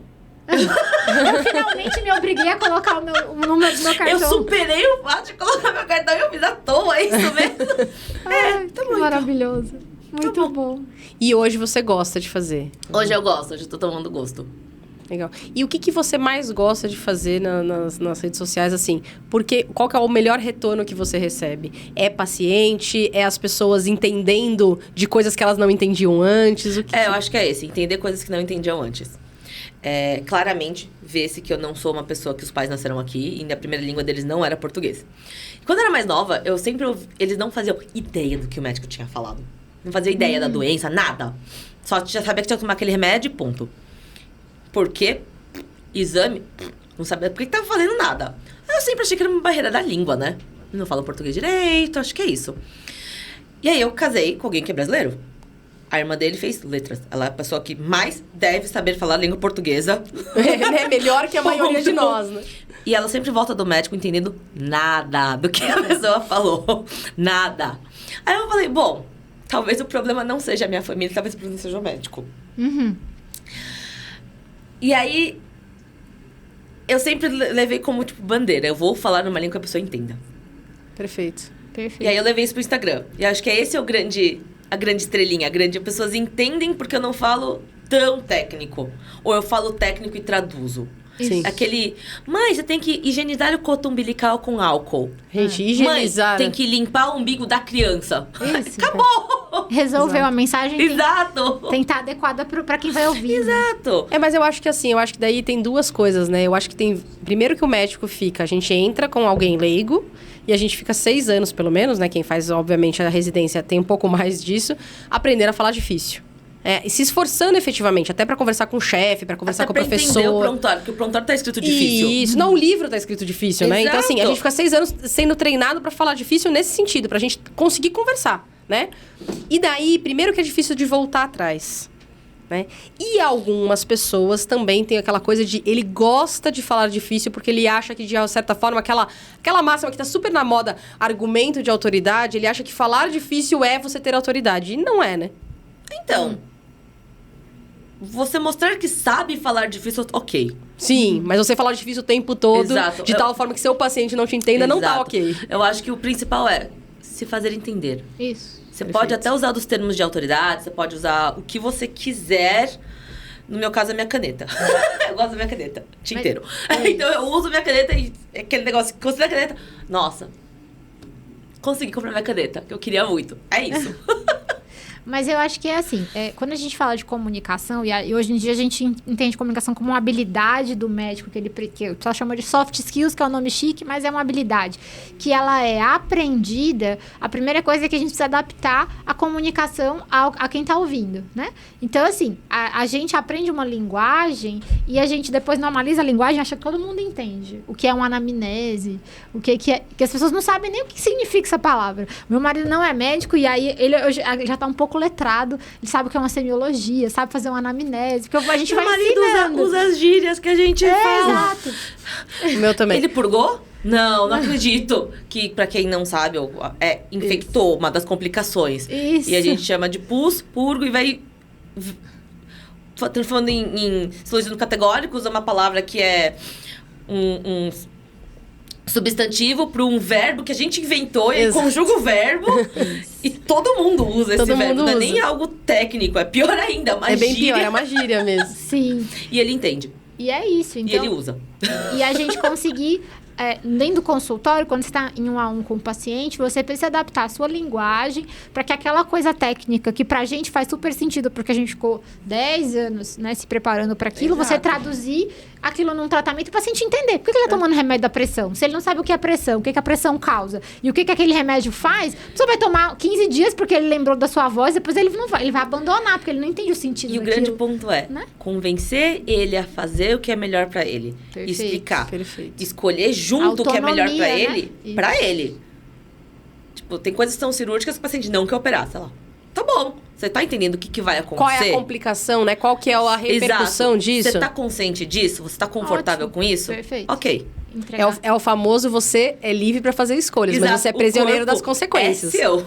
Eu finalmente me obriguei a colocar o número do meu cartão. Eu superei o fato de colocar meu cartão e eu fiz à toa, é isso mesmo? Tá bom, maravilhoso. Muito bom. E hoje você gosta de fazer? Hoje eu gosto, hoje eu tô tomando gosto. Legal. E o que você mais gosta de fazer nas redes sociais, assim? Porque qual que é o melhor retorno que você recebe? É paciente? É as pessoas entendendo de coisas que elas não entendiam antes? Eu acho que é esse. Entender coisas que não entendiam antes. Claramente, ver-se que eu não sou uma pessoa que os pais nasceram aqui e a primeira língua deles não era português. Quando eu era mais nova, eu sempre eles não faziam ideia do que o médico tinha falado. Não fazia ideia da doença, nada. Só já sabia que tinha que tomar aquele remédio e ponto. Por quê? Exame? Não sabia por que tava fazendo nada. Eu sempre achei que era uma barreira da língua, né? Não falo português direito, acho que é isso. E aí eu casei com alguém que é brasileiro. A irmã dele fez letras. Ela é a pessoa que mais deve saber falar a língua portuguesa. É melhor que a maioria de nós, né? E ela sempre volta do médico entendendo nada do que a pessoa falou. Nada. Aí eu falei, bom, talvez o problema não seja a minha família, talvez o problema seja o médico. E aí, eu sempre levei como, tipo, bandeira. Eu vou falar numa língua que a pessoa entenda. Perfeito. Perfeito. E aí, eu levei isso pro Instagram. E acho que esse é a grande estrelinha. As pessoas entendem porque eu não falo tão técnico. Ou eu falo técnico e traduzo. Sim. Aquele... Mãe, você tem que higienizar o coto umbilical com álcool. Gente, higienizar... Mãe, tem que limpar o umbigo da criança. Isso. Acabou! Resolveu a mensagem. Exato! Tem que estar adequada pra quem vai ouvir. Exato! Né? Mas eu acho que assim, daí tem duas coisas, né? Eu acho que tem... Primeiro que o médico fica, a gente entra com alguém leigo e a gente fica 6 anos, pelo menos, né? Quem faz, obviamente, a residência tem um pouco mais disso. Aprender a falar difícil. E se esforçando efetivamente, até pra conversar com o chefe, pra conversar com o professor. Entender o prontuário, porque o prontuário tá escrito difícil. Isso, não, o livro tá escrito difícil, né? Então, assim, a gente fica 6 anos sendo treinado pra falar difícil nesse sentido, pra gente conseguir conversar, né? E daí, primeiro que é difícil de voltar atrás, né? E algumas pessoas também têm aquela coisa de... Ele gosta de falar difícil porque ele acha que, de certa forma, aquela máxima que tá super na moda, argumento de autoridade, ele acha que falar difícil é você ter autoridade. E não é, né? Então... Você mostrar que sabe falar difícil, ok. Sim, mas você falar difícil o tempo todo, Exato. de tal forma que seu paciente não te entenda, não tá ok. Eu acho que o principal é se fazer entender. Isso. Você pode até usar dos termos de autoridade, você pode usar o que você quiser. No meu caso, a minha caneta. Eu gosto da minha caneta, o dia inteiro. Então, eu uso minha caneta e aquele negócio que consegui a caneta. Nossa, consegui comprar minha caneta, que eu queria muito. É isso. Mas eu acho que é assim, quando a gente fala de comunicação, e hoje em dia a gente entende comunicação como uma habilidade do médico, que eu só chamo de soft skills, que é um nome chique, mas é uma habilidade, que ela é aprendida. A primeira coisa é que a gente precisa adaptar a comunicação a quem está ouvindo, né? Então, assim, a gente aprende uma linguagem e a gente depois normaliza a linguagem e acha que todo mundo entende. O que é uma anamnese, o que é... Que as pessoas não sabem nem o que significa essa palavra. Meu marido não é médico e aí ele já está um pouco letrado, ele sabe o que é uma semiologia, sabe fazer uma anamnese, porque a gente vai ensinando. Usa as gírias que a gente fala. Exato. O meu também. Ele purgou? Não acredito. Que, pra quem não sabe, infectou, uma das complicações. Isso. E a gente chama de pus, purgo e vai... Transformando em silogismo categórico, usa uma palavra que é um substantivo para um verbo que a gente inventou e conjuga o verbo e todo mundo usa esse verbo. Não é nem algo técnico, é pior ainda, uma gíria. É bem gíria. pior, é uma gíria mesmo. Sim. E ele entende. E é isso, então... E ele usa. E a gente conseguir... dentro do consultório, quando você está em 1 a 1 com o paciente, você precisa adaptar a sua linguagem para que aquela coisa técnica que pra gente faz super sentido, porque a gente ficou 10 anos, né, se preparando para aquilo, você traduzir aquilo num tratamento e o paciente entender. Por que ele está tomando remédio da pressão? Se ele não sabe o que é pressão, o que a pressão causa e o que aquele remédio faz, você vai tomar 15 dias porque ele lembrou da sua voz, depois ele vai abandonar, porque ele não entende o sentido daquilo. E o grande ponto é, né? Convencer ele a fazer o que é melhor para ele. Perfeito. Explicar. Perfeito. Escolher junto o que é melhor pra né? ele, pra ele. Tipo, tem coisas que são cirúrgicas que o paciente não quer operar, sei lá. Tá bom. Você tá entendendo o que vai acontecer? Qual é a complicação, né? Qual que é a repercussão disso? Você tá consciente disso? Você tá confortável com isso? Perfeito. Ok. É o famoso você é livre pra fazer escolhas, exato, mas você é prisioneiro das consequências. É seu.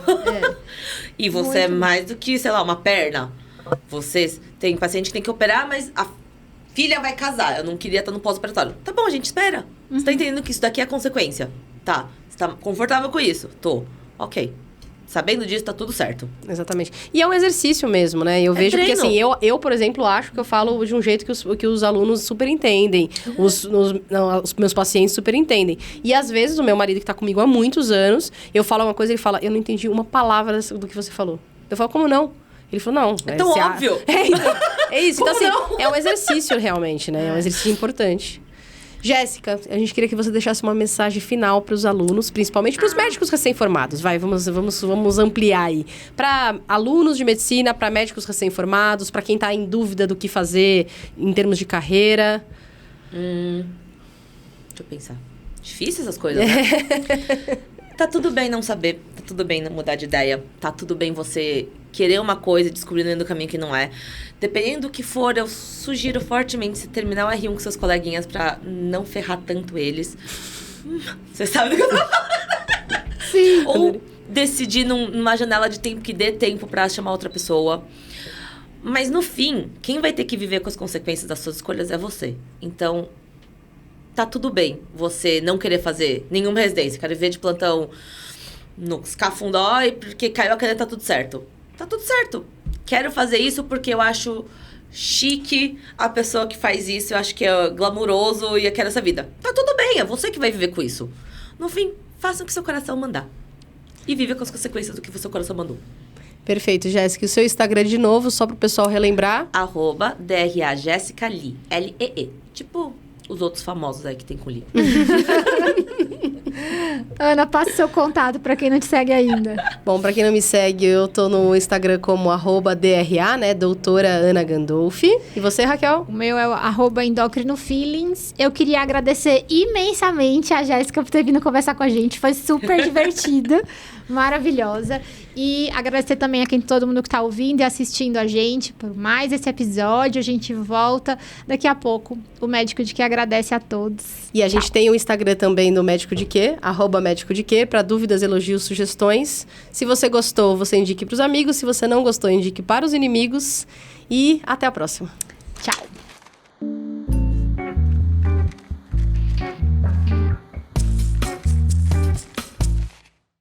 E você é mais do que, sei lá, uma perna. Tem paciente que tem que operar, mas filha vai casar, eu não queria estar no pós-operatório. Tá bom, a gente espera. Você tá entendendo que isso daqui é consequência? Tá. Você tá confortável com isso? Tô. Ok. Sabendo disso, tá tudo certo. Exatamente. E é um exercício mesmo, né? Eu vejo treino. que, assim, eu, por exemplo, acho que eu falo de um jeito que os alunos super entendem. Os meus pacientes super entendem. E, às vezes, o meu marido, que tá comigo há muitos anos, eu falo uma coisa, ele fala, eu não entendi uma palavra do que você falou. Eu falo, como não? Ele falou, não. É tão óbvio. É isso. Então, Como assim, não? é um exercício, realmente, né? É um exercício importante. Jéssica, a gente queria que você deixasse uma mensagem final para os alunos, principalmente para os médicos recém-formados. Vai, vamos ampliar aí. Para alunos de medicina, para médicos recém-formados, para quem está em dúvida do que fazer em termos de carreira. Deixa eu pensar. Difícil essas coisas, né? Tá tudo bem não saber, tá tudo bem não mudar de ideia, tá tudo bem você querer uma coisa e descobrir no meio do caminho que não é. Dependendo do que for, eu sugiro fortemente você terminar o R1 com seus coleguinhas pra não ferrar tanto eles. Você sabe o que eu tô falando? Sim. Ou decidir numa janela de tempo que dê tempo pra chamar outra pessoa. Mas no fim, quem vai ter que viver com as consequências das suas escolhas é você. Então, tá tudo bem você não querer fazer nenhuma residência. Quero viver de plantão no Cafundó e porque caiu a caneta, tá tudo certo. Tá tudo certo. Quero fazer isso porque eu acho chique a pessoa que faz isso. Eu acho que é glamuroso e eu quero essa vida. Tá tudo bem, é você que vai viver com isso. No fim, faça o que seu coração mandar. E viva com as consequências do que o seu coração mandou. Perfeito, Jéssica. O seu Instagram de novo, só para o pessoal relembrar. @DRA Jéssica Lee. L-E-E. Tipo os outros famosos aí que tem com Lee. Ana, passa o seu contato para quem não te segue ainda. Bom, para quem não me segue, eu tô no Instagram como @DRA, né? Doutora Ana Gandolfi. E você, Raquel? O meu é o @endocrinofeelings. Eu queria agradecer imensamente a Jéssica por ter vindo conversar com a gente. Foi super divertida, maravilhosa. E agradecer também a todo mundo que tá ouvindo e assistindo a gente por mais esse episódio. A gente volta daqui a pouco. O Médico de Que agradece a todos. E a gente tem o Instagram também do Médico de Que, @Médico de Que, para dúvidas, elogios, sugestões. Se você gostou, você indique para os amigos. Se você não gostou, indique para os inimigos. E até a próxima.